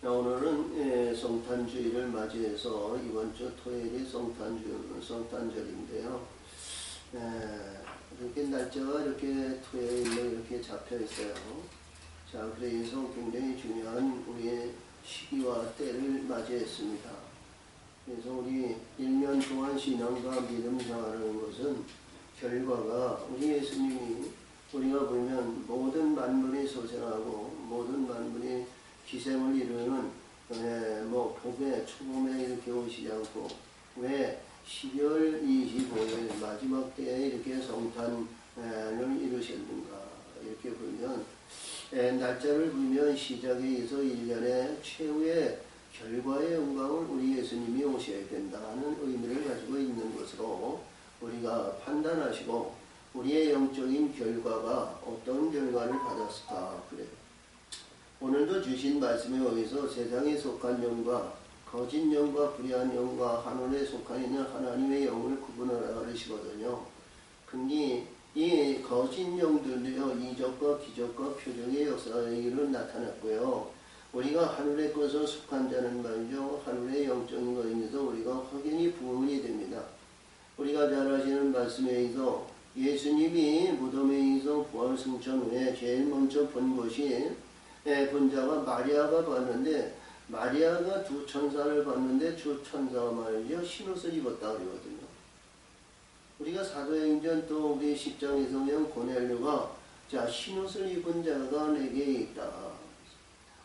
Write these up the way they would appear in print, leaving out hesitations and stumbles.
오늘은 성탄주의를 맞이해서 이번 주 토요일이 성탄절인데요. 이렇게 날짜가 이렇게 토요일로 이렇게 잡혀 있어요. 자, 그래서 굉장히 중요한 우리의 시기와 때를 맞이했습니다. 그래서 우리 1년 동안 신앙과 믿음 생활하는 것은 결과가 우리 예수님이 우리가 보면 모든 만물이 소생하고 모든 만물이 기생을 이루는 봄에 초봄에 이렇게 오시지 않고 왜 12월 25일 마지막 때에 이렇게 성탄을 이루셨는가 이렇게 보면 날짜를 보면 시작에서 1년의 최후의 결과의 영광을 우리 예수님이 오셔야 된다는 의미를 가지고 있는 것으로 우리가 판단하시고 우리의 영적인 결과가 어떤 결과를 받았을까 그래요. 오늘도 주신 말씀에 의해서 세상에 속한 영과 거짓 영과 불의한 영과 하늘에 속한 있는 하나님의 영을 구분하라 그러시거든요. 근데 이 거짓 영들도요 이적과 기적과 표적의 역사로 나타났고요. 우리가 하늘의 것에 속한 자는 말이죠. 하늘의 영적인 것에서 우리가 확연히 부흥이 됩니다. 우리가 잘 아시는 말씀에 의해서 예수님이 무덤에 의해서 부활 승천 후에 제일 먼저 본 것이 본 자가 마리아가 봤는데 마리아가 두 천사를 봤는데 두 천사가 말이죠. 흰옷을 입었다 그러거든요. 우리가 사도행전 또 우리 10장에서 보면 고넬료가 자 흰옷을 입은 자가 내게 있다.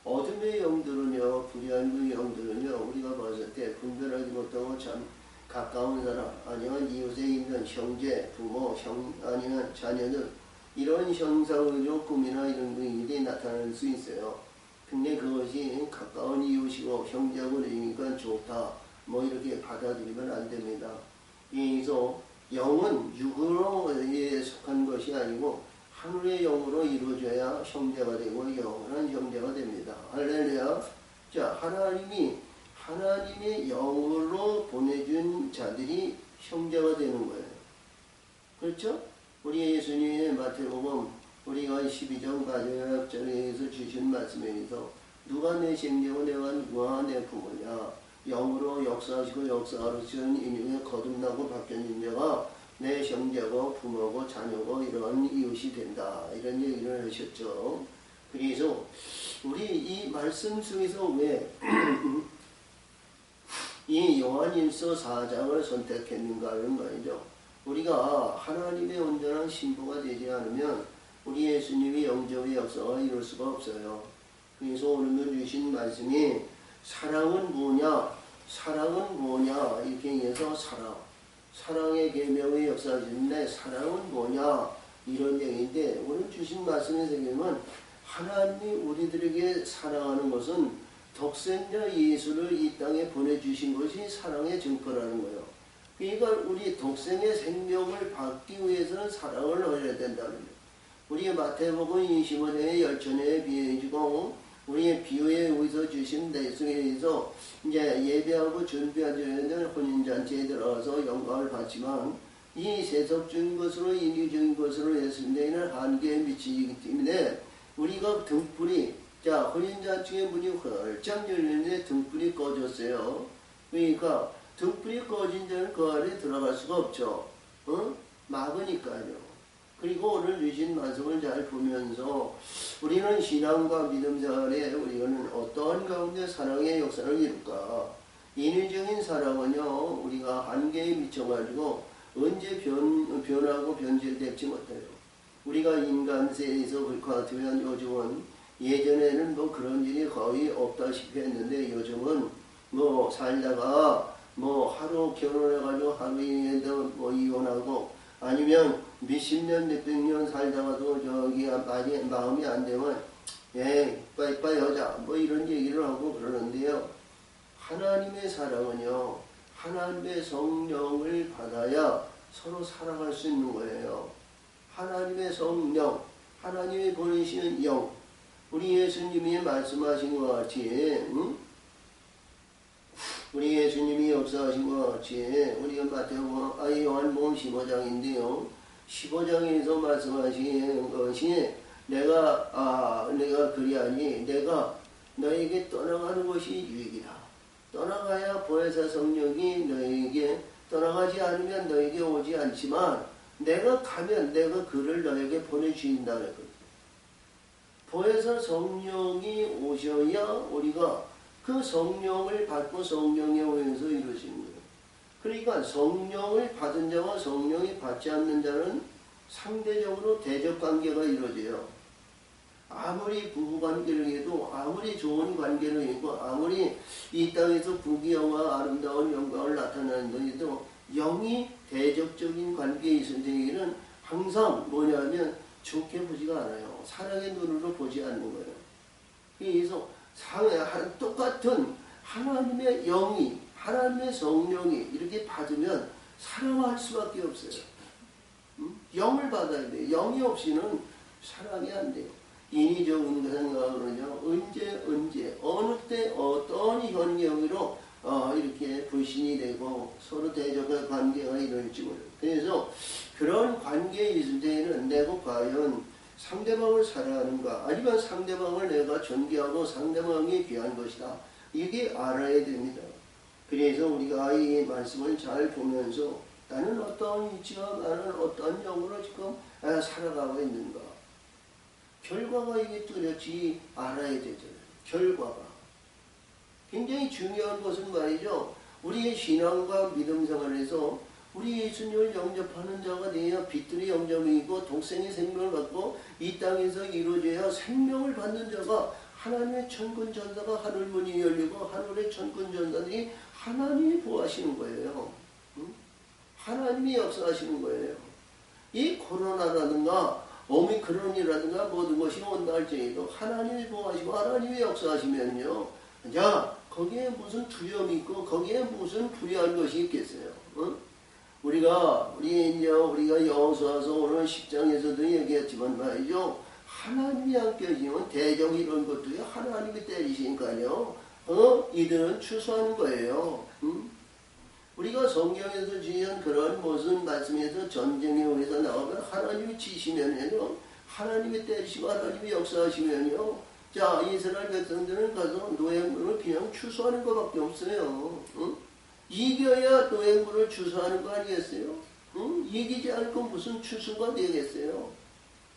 어둠의 영들은요 불의한 그 영들은요 우리가 봤을 때 분별하지 못하고 참 가까운 사람 아니면 이웃에 있는 형제 부모 아니면 자녀들 이런 형상의료 꿈이나 이런 일이 나타날 수 있어요. 근데 그것이 가까운 이웃이고 형제하고 그러니까 좋다. 뭐 이렇게 받아들이면 안 됩니다. 그래서 영은 육으로 속한 것이 아니고 하늘의 영으로 이루어져야 형제가 되고 영원한 형제가 됩니다. 할렐루야. 자, 하나님의 영으로 보내준 자들이 형제가 되는 거예요. 그렇죠? 우리 예수님의 마태복음 우리가 12장 마지막 절에서 주신 말씀에 의해서 누가 내 생명을 내가 누가 내 부모냐 영으로 역사하시고 역사하시는 인생에 거듭나고 바뀌는 자가 내 형제고 부모고 자녀고 이런 이웃이 된다 이런 얘기를 하셨죠. 그래서 우리 이 말씀 속에서 왜 이 요한일서 4장을 선택했는가 하는 말이죠. 우리가 하나님의 온전한 신부가 되지 않으면 우리 예수님이 영적의 역사가 이룰 수가 없어요. 그래서 오늘 주신 말씀이 사랑은 뭐냐? 사랑은 뭐냐? 이렇게 해서 사랑의 계명의 역사인데 사랑은 뭐냐? 이런 얘기인데 오늘 주신 말씀에서 보면 하나님이 우리들에게 사랑하는 것은 독생자 예수를 이 땅에 보내주신 것이 사랑의 증거라는 거예요. 그러니까 우리 독생의 생명을 받기 위해서는 사랑을 해야 된다는 거예요. 우리 마태복음 25장의 열천에 비해주고 우리의 비유에 의해서 주신 내용에 의해서 이제 예배하고 준비하는 혼인잔치에 들어가서 영광을 받지만 이 세속적인 것으로 인류적인 것으로 했을 때는 한계에 미치기 때문에 우리가 등불이 자 혼인잔치의 문이 활짝 열리는데 등불이 꺼졌어요. 그러니까 등불이 꺼진 자는 그 안에 들어갈 수가 없죠. 막으니까요. 그리고 오늘 주신 말씀을 잘 보면서 우리는 신앙과 믿음 생활에 우리는 어떠한 가운데 사랑의 역사를 이룰까? 인위적인 사랑은요 우리가 한계에 미쳐가지고 언제 변하고 변질되지 못해요. 우리가 인간세에서 볼 것 같으면 요즘은 예전에는 뭐 그런 일이 거의 없다시피 했는데 요즘은 뭐 살다가 뭐 하루 결혼해가지고 하루에도 뭐 이혼하고 아니면 몇십 년 몇백 년 살다가도 저기 마음이 안 되면 빠이빠이 하자 뭐 이런 얘기를 하고 그러는데요. 하나님의 사랑은요 하나님의 성령을 받아야 서로 살아갈 수 있는 거예요. 하나님의 성령 하나님이 보내시는 영 우리 예수님이 말씀하신 것 같이 우리 예수님이 역사하신 것 같이 우리가 마태복음 요한복음 15장인데요. 15장에서 말씀하신 것이 내가 그리하니 내가 너에게 떠나가는 것이 유익이다. 떠나가야 보혜사 성령이 너에게, 떠나가지 않으면 너에게 오지 않지만 내가 가면 내가 그를 너에게 보내주신다는 거죠. 보혜사 성령이 오셔야 우리가 그 성령을 받고 성령에 의해서 이루어지는 거예요. 그러니까 성령을 받은 자와 성령이 받지 않는 자는 상대적으로 대적관계가 이루어져요. 아무리 부부관계를 해도, 아무리 좋은 관계를 해도, 아무리 이 땅에서 부귀영화 아름다운 영광을 나타내는 것에도 영이 대적적인 관계에 있을 때에는 항상 뭐냐면 좋게 보지가 않아요. 사랑의 눈으로 보지 않는 거예요. 그래서 똑같은 하나님의 영이, 하나님의 성령이 이렇게 받으면 사랑할 수밖에 없어요. 영을 받아야 돼요. 영이 없이는 사랑이 안 돼요. 인위적인 생각으로는요, 언제, 어느 때, 어떤 현경으로 이렇게 불신이 되고 서로 대적의 관계가 이루어질지 몰라요. 그래서 그런 관계에 있을 때에는 내가 과연 상대방을 사랑하는가, 아니면 상대방을 내가 존경하고 상대방이 귀한 것이다. 이게 알아야 됩니다. 그래서 우리가 이 말씀을 잘 보면서 나는 어떤 위치와 나는 어떤 영으로 지금 살아가고 있는가. 결과가 이게 뚜렷이 알아야 되잖아요. 결과가. 굉장히 중요한 것은 말이죠. 우리의 신앙과 믿음 생활에서 우리 예수님을 영접하는 자가 되어야 빛들이 영접이고 독생의 생명을 받고 이 땅에서 이루어져야 생명을 받는 자가 하나님의 천군 전사가 하늘 문이 열리고 하늘의 천군 전사들이 하나님이 보호하시는 거예요. 하나님이 역사하시는 거예요. 이 코로나라든가 오미크론이라든가 모든 것이 온다 할지라도 하나님이 보호하시고 하나님이 역사하시면요. 자, 거기에 무슨 두려움이 있고 거기에 무슨 불의한 것이 있겠어요. 우리가 여호수아서 오늘 10장에서도 얘기했지만 말이죠. 하나님이 함께 하시면 대적 이런 것들이 하나님이 때리시니까요. 이들은 추수하는 거예요. 우리가 성경에서 지은 그런 무슨 말씀에서 전쟁에 의해서 나오면 하나님이 치시면요. 하나님이 때리시고 하나님이 역사하시면요. 자, 이스라엘 백성들은 가서 노획물을 그냥 추수하는 것밖에 없어요. 이겨야 노획물을 추수하는 거 아니겠어요? 이기지 않고 무슨 추수가 되겠어요?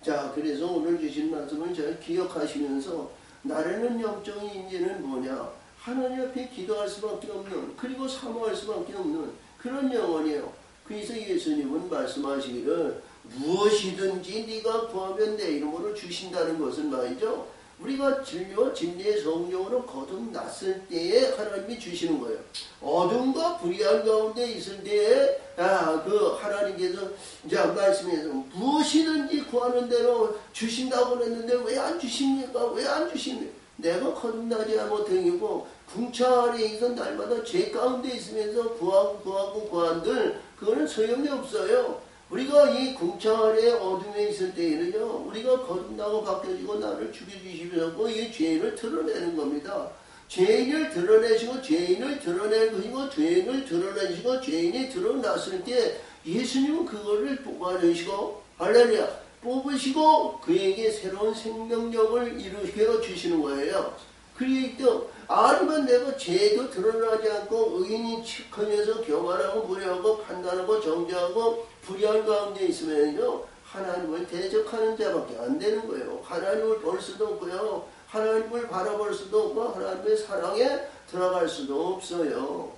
자, 그래서 오늘 주신 말씀을 잘 기억하시면서 나라는 영적인 인재는 뭐냐? 하나님 앞에 기도할 수밖에 없는, 그리고 사모할 수밖에 없는 그런 영혼이에요. 그래서 예수님은 말씀하시기를 무엇이든지 네가 구하면 내 이름으로 주신다는 것은 말이죠. 우리가 진리와 진리의 성령으로 거듭났을 때에 하나님이 주시는 거예요. 어둠과 불의한 가운데 있을 때에 그 하나님께서 이제 말씀해서 무엇이든지 구하는 대로 주신다고 그랬는데 왜 안 주십니까? 왜 안 주십니까? 내가 거듭나지 못하고 궁차 아래에서 날마다 죄 가운데 있으면서 구한들 그거는 소용이 없어요. 우리가 이 궁차 아래 어둠에 있을 때에는요, 우리가 거듭나고 바뀌어지고 나를 죽여주시면서 이 죄를 드러내는 겁니다. 죄인을 드러내시고 죄인을 드러내시고 죄인을 드러내시고 죄인이 드러났을 때 예수님은 그거를 뽑아내시고 할렐루야 뽑으시고 그에게 새로운 생명력을 일으켜 주시는 거예요. 그리고 아니면 내가 죄도 드러나지 않고 의인이 칙하면서 교만하고 무례하고 판단하고 정죄하고 불의한 가운데 있으면요 하나님을 대적하는 자밖에 안 되는 거예요. 하나님을 볼 수도 없고요. 하나님을 바라볼 수도 없고 하나님의 사랑에 들어갈 수도 없어요.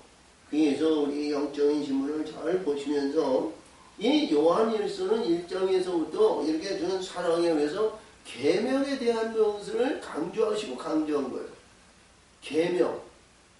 그래서 우리 영적인 신문을 잘 보시면서 이 요한일서는 1장에서부터 이렇게 주는 사랑에 의해서 계명에 대한 것을 강조하시고 강조한 거예요. 계명.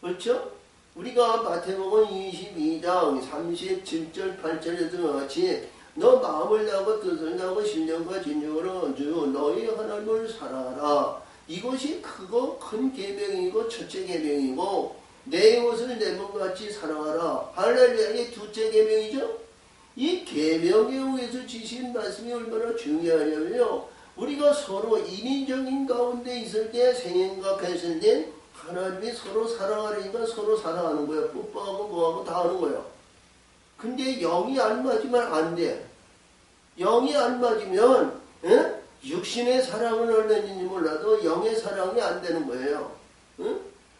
그렇죠? 우리가 마태복음 22장 37절 8절에서 같이 너 마음을 다하고 뜻을 다하고 신령과 진정으로 주 너희 하나님을 사랑하라. 이것이 크고 큰 계명이고 첫째 계명이고 내 이웃을 내 몸같이 사랑하라. 할렐루야. 이게 둘째 계명이죠. 이 계명에 의해서 주신 말씀이 얼마나 중요하냐면요. 우리가 서로 인위적인 가운데 있을 때 생행각했을 때 하나님이 서로 사랑하려니까 서로 사랑하는 거예요. 뽀뽀하고 뭐하고 다 하는 거예요. 근데 영이 안 맞으면 안 돼. 영이 안 맞으면 육신의 사랑은 얼마인지 몰라도 영의 사랑이 안 되는 거예요. 응?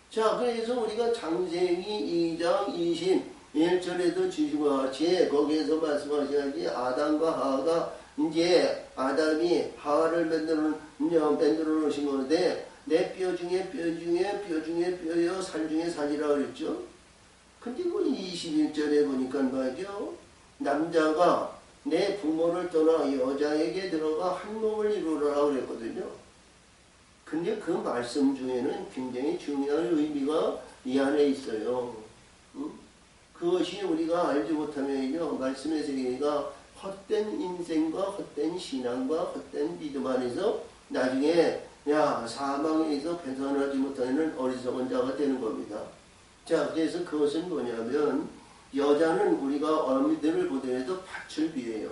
자, 그래서 우리가 창세기 2장 21절에도 주신 것 같이 거기에서 말씀하셔야지 아담과 하와가 이제 아담이 하와를 만들어 놓으신 건데 내 뼈 중에 뼈여 살 중에 살이라 그랬죠. 근데 그 21절에 보니까 말이죠. 남자가 내 부모를 떠나 여자에게 들어가 한 몸을 이루라 그랬거든요. 근데 그 말씀 중에는 굉장히 중요한 의미가 이 안에 있어요. 응? 그것이 우리가 알지 못하면요, 말씀의 세계가 헛된 인생과 헛된 신앙과 헛된 믿음 안에서 나중에 사망에서 벗어나지 못하는 어리석은 자가 되는 겁니다. 자, 그래서 그것은 뭐냐면 여자는 우리가 어미들을 보더라도 밭을 비해요.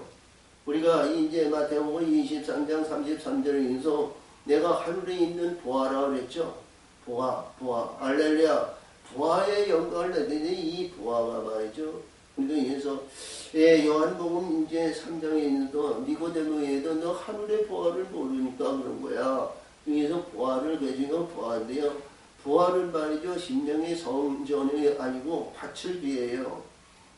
우리가 이제 마태복음 23장 33절에서 내가 하늘에 있는 보아라 그랬죠. 보아, 알렐루야. 보아의 영광을 내더니 이 보아가 말이죠. 그래서 요한복음 이제 3장에 있는도 니고데모에도 너 하늘의 보아를 모르니까 그런 거야. 그래서 보아를 그중에 보아인데요. 보아를 말이죠. 신명의 성전이 아니고 밭을 비해요.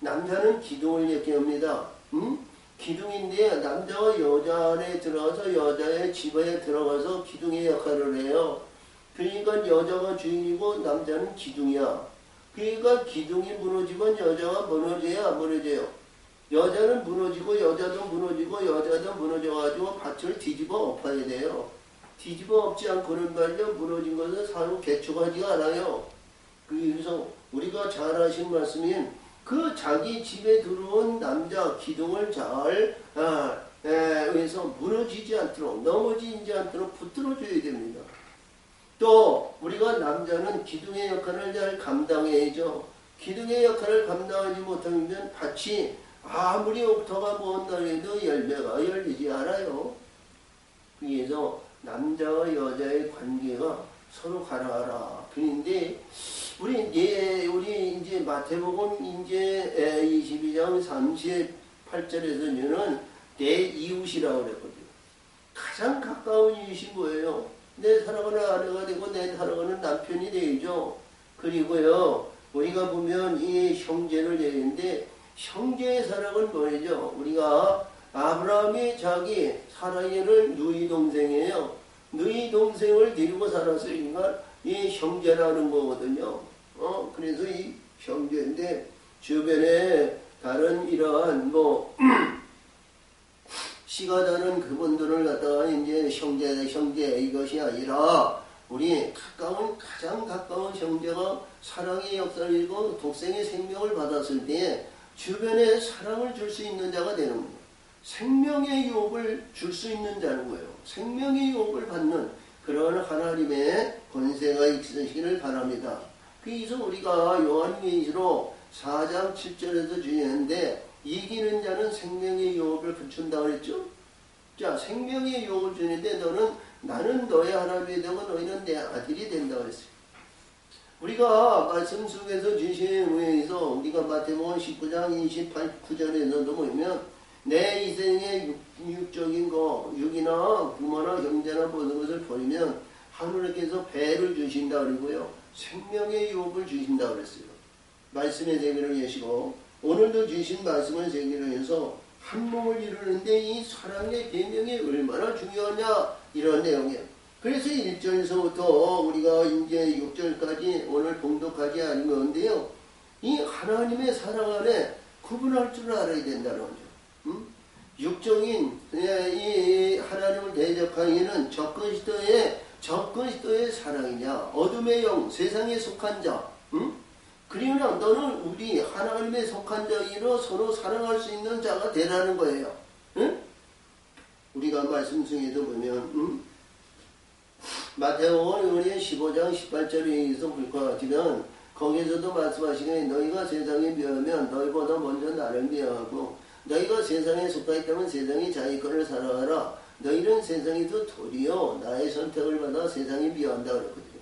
남자는 기둥을 얘기합니다. 응? 기둥인데 남자가 여자 안에 들어가서 여자의 집에 들어가서 기둥의 역할을 해요. 그러니까 여자가 주인이고 남자는 기둥이야. 그러니까 기둥이 무너지면 여자가 무너져야 안 무너져요. 여자는 무너지고 여자도 무너져가지고 밭을 뒤집어 엎어야 돼요. 뒤집어 엎지 않고는 말이죠. 무너진 것은 사로 개척하지가 않아요. 그래서 우리가 잘 아신 말씀인 그 자기 집에 들어온 남자 기둥을 잘 해서 무너지지 않도록 넘어지지 않도록 붙들어줘야 됩니다. 또 우리가 남자는 기둥의 역할을 잘 감당해야죠. 기둥의 역할을 감당하지 못하면 밭이 아무리 옥토가 모은다 해도 열매가 열리지 않아요. 그래서 남자와 여자의 관계가 서로 가라가라. 그런데 우리 이제 마태복음 이제 22장 38절에서는 내 이웃이라고 그랬거든요. 가장 가까운 이웃이 뭐예요? 내 사랑하는 아내가 되고 내 사랑하는 남편이 되죠. 그리고요, 우리가 보면 이 형제를 얘기했는데 형제의 사랑은 뭐죠? 우리가 아브라함이 자기 사라이를 누이 동생이에요. 누이 동생을 데리고 살았으니까 이 형제라는 거거든요. 그래서 이 형제인데 주변에 다른 이러한 씨가 다른 그분들을 갖다가 이제 형제 이것이 아니라 우리 가장 가까운 형제가 사랑의 역사를 이루고 독생의 생명을 받았을 때 주변에 사랑을 줄 수 있는 자가 되는 거예요. 생명의 유업을 줄 수 있는 자는 거예요. 생명의 유업을 받는 그런 하나님의 권세가 있으시기를 바랍니다. 그래서 우리가 요한계시록 4장 7절에서 주의하는데 이기는 자는 생명의 유업을 붙인다 그랬죠? 자, 생명의 유업을 주는데 나는 너의 하나님이 되고 너희는 내 아들이 된다 그랬어요. 우리가 말씀 속에서 주신 의에서 우리가 마태복음 19장 29절에서도 보면 내 이생의 육적인 거, 육이나 부모나 형제나 모든 것을 버리면 하늘께서 배를 주신다 그러고요. 생명의 유업을 주신다 그랬어요. 말씀의 세계를 여시고 오늘도 주신 말씀을 세계를 해서 한 몸을 이루는데 이 사랑의 계명이 얼마나 중요하냐 이런 내용이에요. 그래서 1절에서부터 우리가 이제 6절까지 오늘 봉독하지 않은 건데요. 이 하나님의 사랑 안에 구분할 줄 알아야 된다는 거죠. 육적인 이 하나님을 대적하기에는 적그리스도의 사랑이냐, 어둠의 영, 세상에 속한 자, 그러나 너는 우리 하나님의 속한 자이로 서로 사랑할 수 있는 자가 되라는 거예요. 우리가 말씀 중에도 보면 마태복음 15장 18절에서 볼 것 같으면 거기에서도 말씀하시기에 너희가 세상에 미워하면 너희보다 먼저 나를 미워하고 너희가 세상에 속하 있다면 세상이 자기 것을 사랑하라. 너희는 세상에도 도리어 나의 선택을 받아 세상이 미워한다 그랬거든요.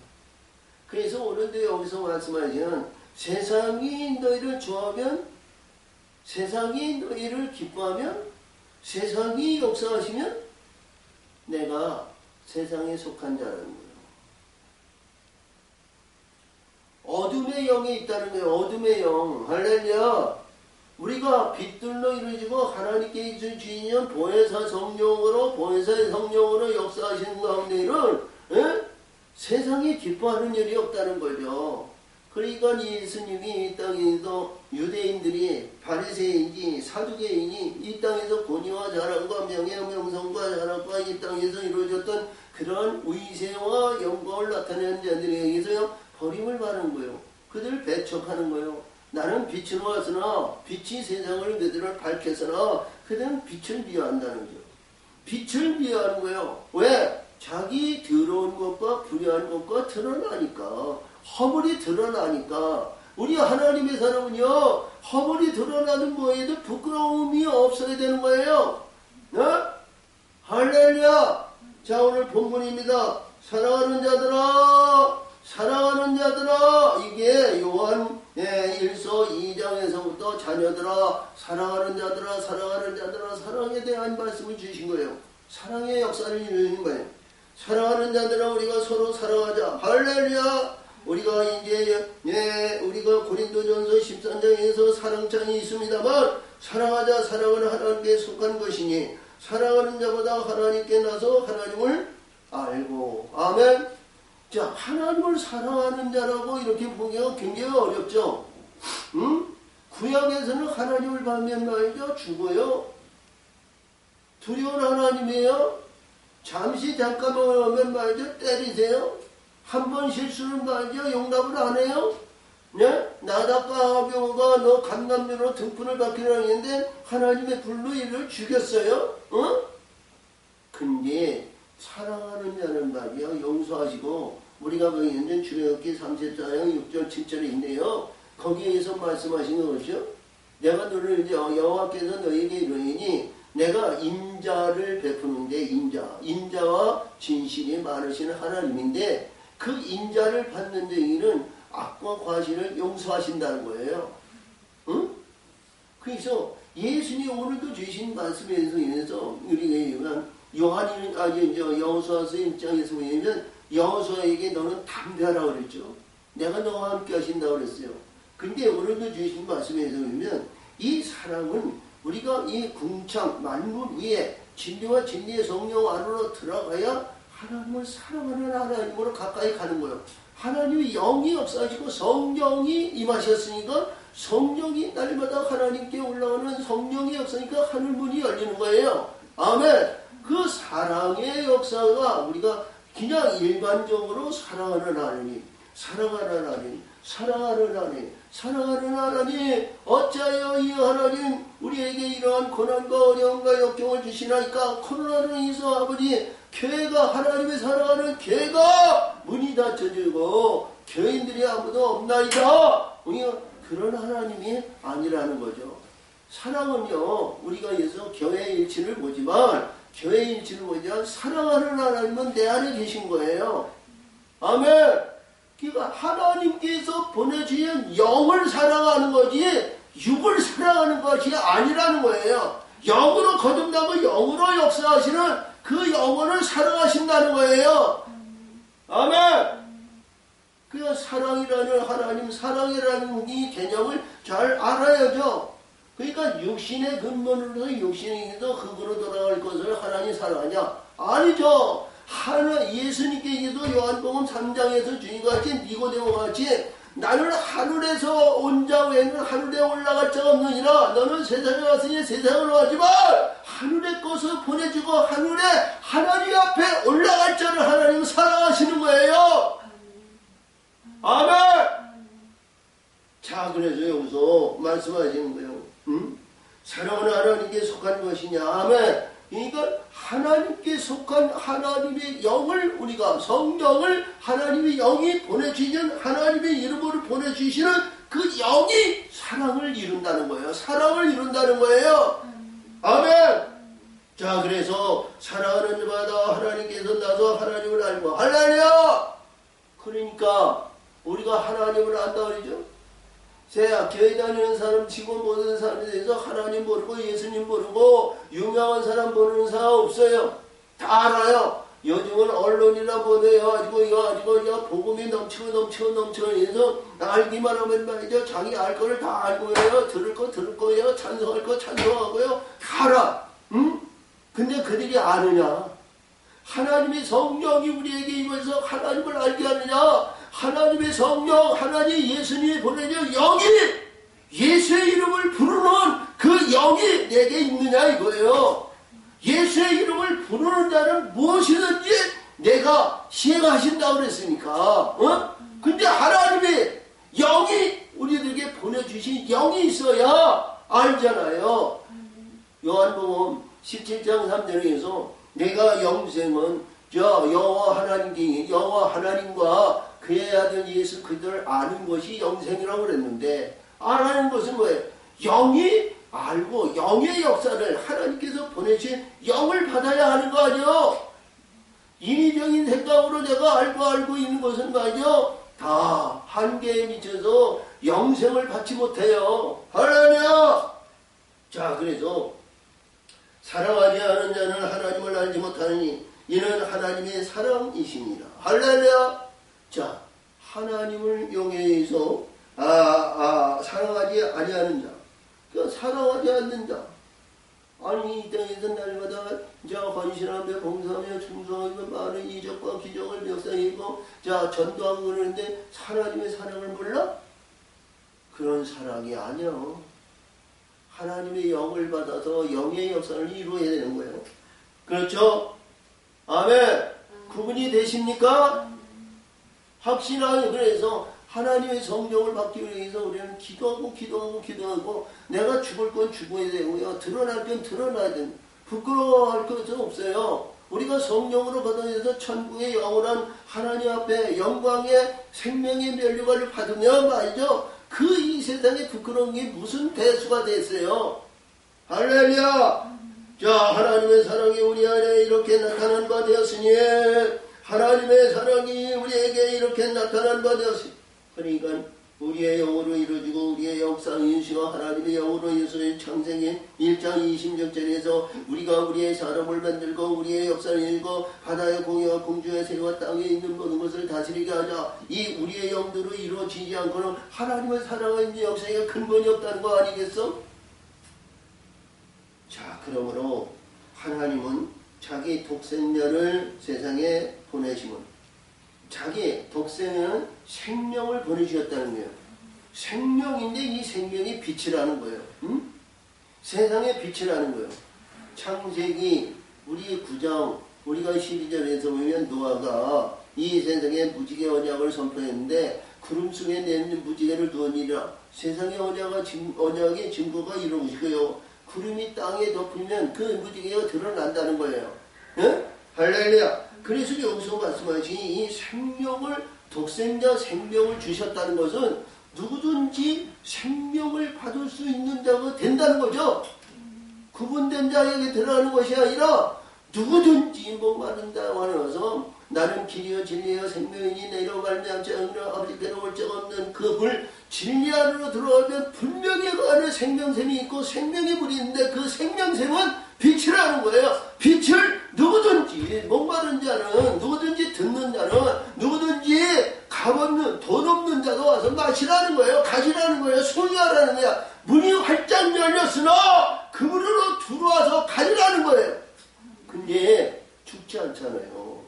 그래서 오늘도 여기서 말씀하시면 세상이 너희를 좋아하면, 세상이 너희를 기뻐하면, 세상이 역사하시면 내가 세상에 속한 자라는 거예요. 어둠의 영이 있다는 거예요. 어둠의 영. 할렐루야. 우리가 빛들로 이루어지고 하나님께 주인은 보혜사 성령으로 보혜사의 성령으로 역사하시는 가운데는 세상이 기뻐하는 일이 없다는 거죠. 그러니까 예수님이 이 땅에서 유대인들이 바리새인이 사두개인이 이 땅에서 권위와 자랑과 명예 명성과 자랑과 이 땅에서 이루어졌던 그런 위세와 영광을 나타내는 자들에게서 버림을 받는 거예요. 그들을 배척하는 거예요. 나는 빛으로 왔으나 빛이 세상을 그들을 밝혀서나 그들은 빛을 미워한다는 거죠. 빛을 미워하는 거예요. 왜? 자기 더러운 것과 불의한 것과 드러나니까. 허물이 드러나니까. 우리 하나님의 사람은요, 허물이 드러나는 뭐에도 부끄러움이 없어야 되는 거예요. 할렐루야. 자, 오늘 본문입니다. 사랑하는 자들아, 사랑하는 자들아. 이게 요한 1서 2장에서부터 자녀들아, 사랑하는 자들아, 사랑하는 자들아, 사랑에 대한 말씀을 주신 거예요. 사랑의 역사를 이루는 거예요. 사랑하는 자들아, 우리가 서로 사랑하자. 할렐루야. 우리가 이제 우리가 고린도전서 13장에서 사랑장이 있습니다만, 사랑하자. 사랑은 하나님께 속한 것이니 사랑하는 자보다 하나님께 나서 하나님을 알고. 아멘. 자, 하나님을 사랑하는 자라고 이렇게 보기가 굉장히 어렵죠. 구약에서는 하나님을 받으면 말이죠, 죽어요. 두려운 하나님이에요. 잠시 잠깐만 오면 말이죠, 때리세요. 한 번 실수는 말이죠, 용납을 안 해요. 나답과 아비후가 너 감남류로 등불을 받기로 했는데 하나님의 불로 이를 죽였어요. 근데 사랑하는 자는 말이야, 용서하시고, 우리가 보이는 출애굽기 34장 6절 7절에 있네요. 거기에서 말씀하신 것이죠. 내가 너를 이제 여호와께서 너에게 이르니 내가 인자를 베푸는데, 인자와 진실이 많으신 하나님인데, 그 인자를 받는 자에게는 악과 과실을 용서하신다는 거예요. 그래서 예수님이 오늘도 주신 말씀에서 인해서 우리가 여호수아서 입장에서 보면 여호수아에게 너는 담대하라고 그랬죠. 내가 너와 함께 하신다고 그랬어요. 근데 오늘도 주신 말씀에서 보면 이 사랑은 우리가 이 궁창 만물 위에 진리와 진리의 성령 안으로 들어가야 하나님을 사랑하는 하나님으로 가까이 가는 거예요. 하나님이 영이 역사하시고 성령이 임하셨으니까 성령이 날마다 하나님께 올라가는 성령의 역사니까 하늘문이 열리는 거예요. 아멘. 그 사랑의 역사가 우리가 그냥 일반적으로 사랑하는 하나님, 사랑하는 하나님, 사랑하는 하나님, 사랑하는 하나님, 어찌하여 이 하나님 우리에게 이러한 고난과 어려움과 역경을 주시나이까. 코로나로 인해서 아버지 교회가, 하나님의 사랑하는 교회가 문이 닫혀지고 교인들이 아무도 없나이다. 우리가 그런 하나님이 아니라는 거죠. 사랑은요, 우리가 여기서 교회의 일치를 보지만, 교회의 일치를 보지만 사랑하는 하나님은 내 안에 계신 거예요. 아멘. 그러니까 하나님께서 보내주신 영을 사랑하는 거지 육을 사랑하는 것이 아니라는 거예요. 영으로 거듭나고 영으로 역사하시는 그 영혼을 사랑하신다는 거예요. 아멘. 그 사랑이라는 하나님, 사랑이라는 이 개념을 잘 알아야죠. 그러니까 육신의 근본으로서 육신에게도 흙으로 돌아갈 것을 하나님 사랑하냐? 아니죠. 예수님께서도 요한복음 3장에서 주님같이 니고데모같이 나는 하늘에서 온 자 외에는 하늘에 올라갈 자가 없느니라. 너는 세상에 왔으니 세상으로 가지만 하늘의 것을 보내주고 하늘에 하나님 앞에 올라갈 자를 하나님 사랑하시는 거예요. 아멘. 자, 그래서 여기서 말씀하시는 거예요. 사랑은 하나님께 속한 것이냐? 아멘. 그러니까 하나님께 속한 하나님의 영을, 우리가 성령을 하나님의 영이 보내주시는, 하나님의 이름으로 보내주시는 그 영이 사랑을 이룬다는 거예요. 사랑을 이룬다는 거예요. 아멘. 자, 그래서 사랑하는 자마다 하나님께서 나서 하나님을 알고, 할렐루야. 그러니까 우리가 하나님을 안다 그러죠. 교회 다니는 사람 치고 모든 사람에 대해서 하나님 모르고 예수님 모르고 유명한 사람 모르는 사람 없어요. 다 알아요. 요즘은 언론이나 보내가지고 이거 복음이 넘치고 해서 알기만 하면 말이죠. 자기 알 거를 다 알고 해요. 들을 거예요. 찬송할 거 찬송하고요. 다 알아. 응? 근데 그들이 아느냐? 하나님의 성령이 우리에게 임해서 하나님을 알게 하느냐? 하나님의 성령, 하나님 예수님이 보내는 영이 예수의 이름을 부르는 그 영이 내게 있느냐 이거예요. 예수의 이름을 부르는 자는 무엇이든지 내가 시행하신다고 그랬으니까. 어? 근데 하나님의 영이 우리들에게 보내주신 영이 있어야 알잖아요. 요한복음 17장 3절에서 내가 영생은 여호와 하나님과 그의 아들 예수 그들을 아는 것이 영생이라고 그랬는데, 아는 것은 뭐예요? 영이 알고 영의 역사를 하나님께서 보내신 영을 받아야 하는 거 아니요? 인위적인 생각으로 내가 알고 있는 것은 말이죠, 다 한계에 미쳐서 영생을 받지 못해요. 할렐루야! 자, 그래서 사랑하지 않은 자는 하나님을 알지 못하느니 이는 하나님의 사랑이시니라. 할렐루야! 자, 하나님을 용해서 사랑하지 아니하는 자, 사랑하지 않는 자, 아니 이 땅에서 날마다 헌신하며 봉사하며 충성하며 많은 이적과 기적을 멱살이고 전도하고 그러는데 하나님의 사랑을 몰라? 그런 사랑이 아니야. 하나님의 영을 받아서 영의 역사를 이루어야 되는 거예요. 그렇죠? 아멘. 그분이 되십니까? 확신하여. 그래서 하나님의 성령을 받기 위해서 우리는 기도하고 내가 죽을 건 죽어야 되고요. 드러날 건 드러나야 됩니다. 부끄러워할 것은 없어요. 우리가 성령으로 받아서 천국의 영원한 하나님 앞에 영광의 생명의 면류관을 받으면 말이죠. 그 이 세상에 부끄러운 게 무슨 대수가 됐어요. 할렐루야! 자, 하나님의 사랑이 우리 안에 이렇게 나타난 바 되었으니, 하나님의 사랑이 우리에게 이렇게 나타난 바 되었으니, 그러니까 우리의 영으로 이루어지고 우리의 역사인시와 하나님의 영으로 예수의 창세기 1장 26절에서 우리가 우리의 사람을 만들고 우리의 역사를 이루고 바다의 공유와 공주의 새와 땅에 있는 모든 것을 다스리게 하자. 이 우리의 영들로 이루어지지 않고는 하나님을 사랑하는 역사에 근본이 없다는 거 아니겠어? 자, 그러므로 하나님은 자기 독생자를 세상에 보내심은 자기 독생은 생명을 보내주셨다는 거예요. 생명인데 이 생명이 빛이라는 거예요. 응? 세상의 빛이라는 거예요. 창세기 우리 9장 우리가 12절에서 보면 노아가 이 세상에 무지개 언약을 선포했는데 구름 속에 내는 무지개를 두었니라. 세상의 언약의 증거가 이루어지고요. 구름이 땅에 덮으면 그 무지개가 드러난다는 거예요. 응? 할렐루야! 그래서 여기서 말씀하신 이 생명을, 독생자 생명을 주셨다는 것은 누구든지 생명을 받을 수 있는 자가 된다는 거죠. 구분된 자에게 들어가는 것이 아니라 누구든지 목마른다고 하면서 나는 길이요 진리요 생명이니 내로 말미암지 않으나 아버지께로 올 적 없는 그 불 진리 안으로 들어가면 분명히 그 안에 생명샘이 있고 생명의 불이 있는데 그 생명샘은 빛이라는 거예요. 빛을 누구든지 목마른 자는 누구든지 듣는 자는 누구든지 값없는 돈 없는 자도 와서 마시라는 거예요. 가지라는 거예요. 소유하라는 거야. 문이 활짝 열렸으나 그 문으로 들어와서 가지라는 거예요. 근데 죽지 않잖아요.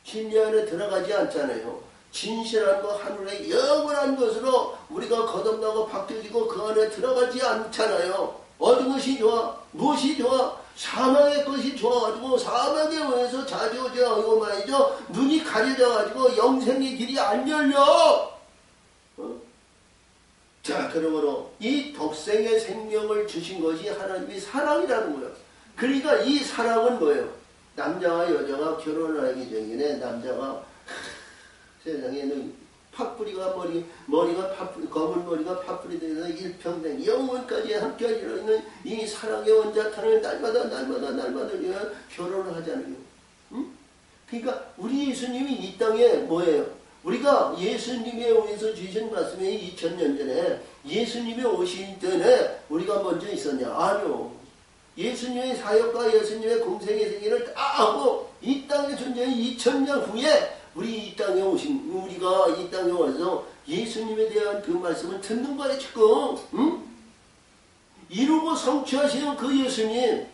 진리 안에 들어가지 않잖아요. 진실한 거 하늘의 영원한 것으로 우리가 거듭나고 바뀌어지고 그 안에 들어가지 않잖아요. 어떤 것이 좋아? 무엇이 좋아? 사망의 것이 좋아가지고 사망에 의해서 좌지우지하고 말이죠. 눈이 가려져가지고 영생의 길이 안 열려. 자, 그러므로 이 독생의 생명을 주신 것이 하나님의 사랑이라는 거예요. 그러니까 이 사랑은 뭐예요? 남자와 여자가 결혼하기 전에 남자가 세상에는 팥뿌리가 머리가 팥뿌리, 검은 머리가 팥뿌리 되어서 일평생 영원까지 함께하리라 있는 이 사랑의 원자탄을 날마다 결혼을 하잖아요. 응? 그러니까 우리 예수님이 이 땅에 뭐예요? 우리가 예수님에 의해서 주신 말씀이 2000년 전에 예수님이 오신 전에 우리가 먼저 있었냐? 아니요. 예수님의 사역과 예수님의 공생의 세계를 다 하고 이 땅에 존재한 2000년 후에 우리 이 땅에 오신, 우리가 이 땅에 와서 예수님에 대한 그 말씀을 듣는 거예요, 지금. 응? 이루고 성취하시는 그 예수님,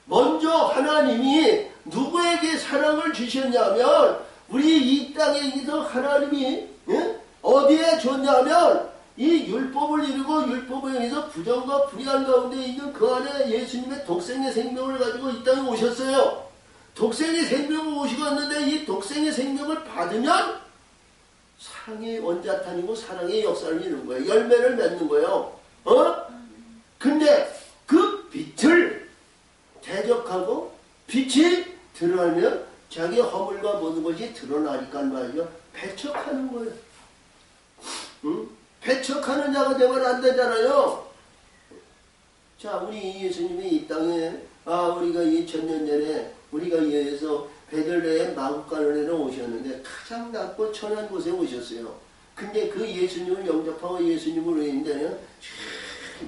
먼저 하나님이 누구에게 사랑을 주셨냐면 우리 이 땅에 있어 하나님이 어디에 줬냐면 이 율법을 이루고 율법에 의해서 부정과 불의한 가운데 있는 그 안에 예수님의 독생의 생명을 가지고 이 땅에 오셨어요. 독생의 생명을 오시고 왔는데 이 독생의 생명을 받으면 사랑의 원자탄이고 사랑의 역사를 이루는 거예요. 열매를 맺는 거예요. 근데 그 빛을 대적하고 빛이 드러나면 자기 허물과 모든 것이 드러나니까 말이죠. 배척하는 거예요. 응? 배척하는 자가 되면 안 되잖아요. 자, 우리 예수님이 이 땅에, 우리가 2000년 전에 우리가 이해해서 베들레헴 마구간에 오셨는데 가장 낮고 천한 곳에 오셨어요. 근데 그 예수님을 영접하고 예수님을 의인되면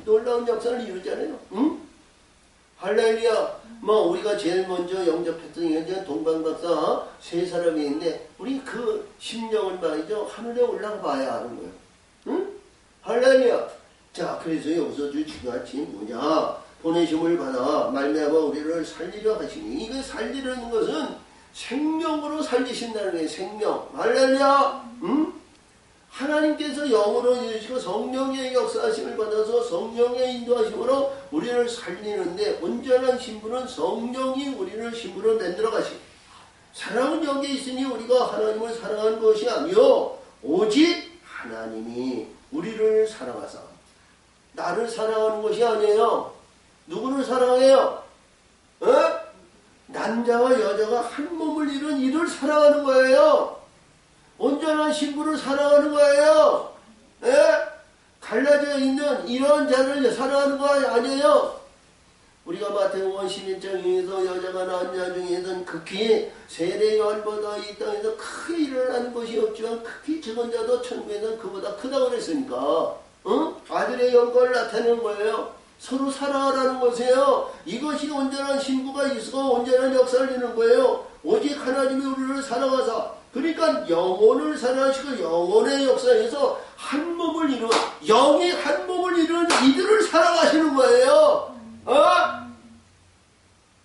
놀라운 역사를 이루잖아요. 응? 할렐루야. 우리가 제일 먼저 영접했던 게 동방박사 세 사람이 있는데 우리 그 심령을 말이죠. 하늘에 올라가 봐야 하는 거예요. 응? 할렐루야. 자, 그래서 여기서 중요한 뭐냐? 보내심을 받아 말미암아 우리를 살리려 하시니, 이거 살리려는 것은 생명으로 살리신다는 거예요. 생명. 할렐루야. 응? 하나님께서 영으로 이루시고 성령의 역사하심을 받아서 성령의 인도하심으로 우리를 살리는데, 온전한 신부는 성령이 우리를 신부로 만들어 가시고, 사랑은 여기 있으니 우리가 하나님을 사랑한 것이 아니요 오직 하나님이 우리를 사랑하사. 나를 사랑하는 것이 아니에요. 누구를 사랑해요? 남자와 여자가 한 몸을 이룬 이를 사랑하는 거예요. 온전한 신부를 사랑하는 거예요. 갈라져 있는 이런 자를 사랑하는 거 아니에요. 우리가 마태복음 11장에서 여자가 낳은 자 중에서는 극히 세례 요한보다 이 땅에서 크게 일어나는 것이 없지만 극히 적은 자도 천국에서는 그보다 크다고 그랬으니까 아들의 영광을 나타내는 거예요. 서로 사랑하라는 것이에요. 이것이 온전한 신부가 있고 온전한 역사를 이루는 거예요. 오직 하나님이 우리를 사랑하사, 그러니까 영혼을 사랑하시고 영혼의 역사에서 한 몸을 이룬, 영이 한 몸을 이룬 이들을 사랑하시는 거예요.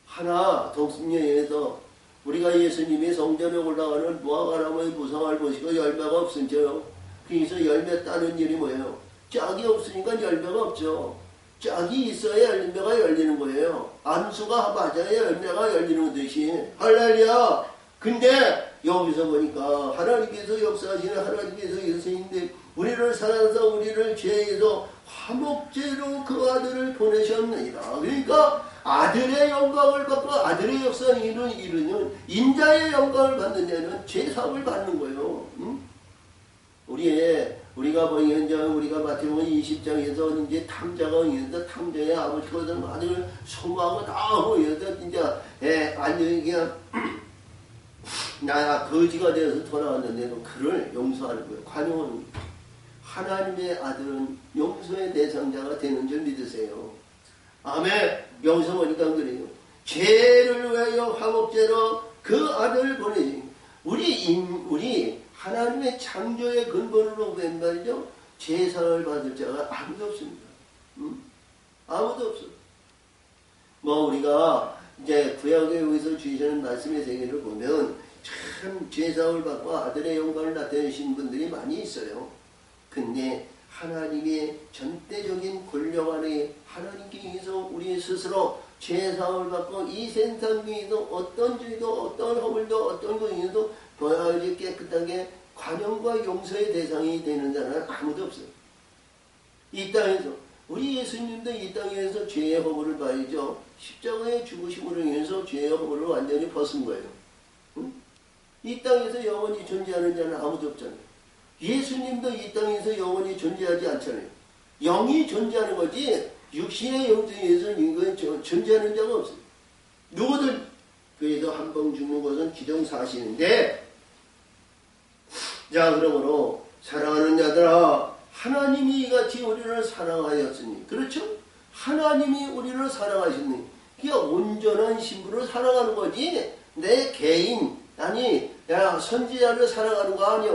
하나 독승여에서 우리가 예수님이 성전에 올라가는 무화과나무의 무성을 보시고 열매가 없으죠. 그래서 열매 따는 일이 뭐예요? 짝이 없으니까 열매가 없죠. 짝이 있어야 열매가 열리는 거예요. 안수가 맞아야 열매가 열리는 듯이. 할렐루야. 근데 여기서 보니까 하나님께서 역사하시는 하나님께서 예수님인데 우리를 사랑하사 우리를 죄에서 화목제로 그 아들을 보내셨느니라. 그러니까 아들의 영광을 받고 아들의 역사를 이루는 인자의 영광을 받는 자는 죄사함을 받는 거예요. 우리가 보면 이제 우리가 마태복음 20장에서 이제 탐자가 있는데 탐자의 아버지가 아들 소망하고 다 하고 이제 완전히 그냥 나야 거지가 되어서 돌아왔는데 그를 용서하는 거예요. 관용하는 거예요. 하나님의 아들은 용서의 대상자가 되는 줄 믿으세요. 아멘. 여기서 보니까 그래요. 죄를 위하여 화목제로 그 아들을 보내신 우리 하나님의 창조의 근본으로 된 말이죠. 제사를 받을 자가 아무도 없습니다. 아무도 없어. 우리가 이제 구약에 의해서 주시는 말씀의 세계를 보면 참 제사를 받고 아들의 영광을 나타내신 분들이 많이 있어요. 근데 하나님의 전대적인 권력 안에 하나님께 의해서 우리 스스로 제사를 받고 이 세상 위에서 어떤 죄도 어떤 허물도 어떤 것에도 보여야지 깨끗하게 관용과 용서의 대상이 되는 자는 아무도 없어요. 이 땅에서 우리 예수님도 이 땅에서 죄의 허물을 봐야죠. 십자가의 죽으심으로 인해서 죄의 허물을 완전히 벗은 거예요. 이 땅에서 영원히 존재하는 자는 아무도 없잖아요. 예수님도 이 땅에서 영원히 존재하지 않잖아요. 영이 존재하는 거지 육신의 영성에서 이건 존재하는 자가 없어요. 누구든 그래도 한 번 죽는 것은 기정사실인데, 자, 그러므로 사랑하는 자들아, 하나님이 이같이 우리를 사랑하였으니, 그렇죠? 하나님이 우리를 사랑하시니, 그게 온전한 신부로 살아가는 거지. 내 개인, 아니, 야, 선지자를 살아가는 거 아니야.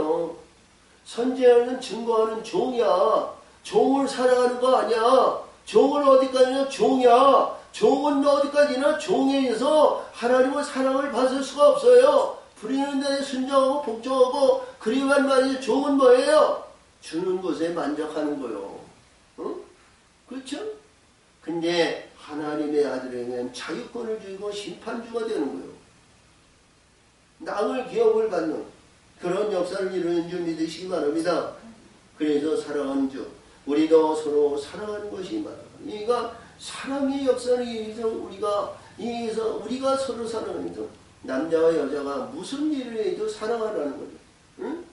선지자는 증거하는 종이야. 종을 살아가는 거 아니야. 종은 어디까지나 종이야. 종은 어디까지나 종에 의해서 하나님의 사랑을 받을 수가 없어요. 부리는 데에 순종하고 복종하고 그리만 말이죠. 종은 뭐예요? 주는 것에 만족하는 거요. 응? 그렇죠? 근데 하나님의 아들에게는 자유권을 주고 심판주가 되는 거예요. 낭을 기업을 받는 그런 역사를 이루는 줄 믿으시기 바랍니다. 그래서 사랑하는 주, 우리도 서로 사랑하는 것이 말합니다. 그러니까 사랑의 역사를 위해서 우리가 서로 사랑하는 거. 남자와 여자가 무슨 일을 해도 사랑하라는 거죠. 응?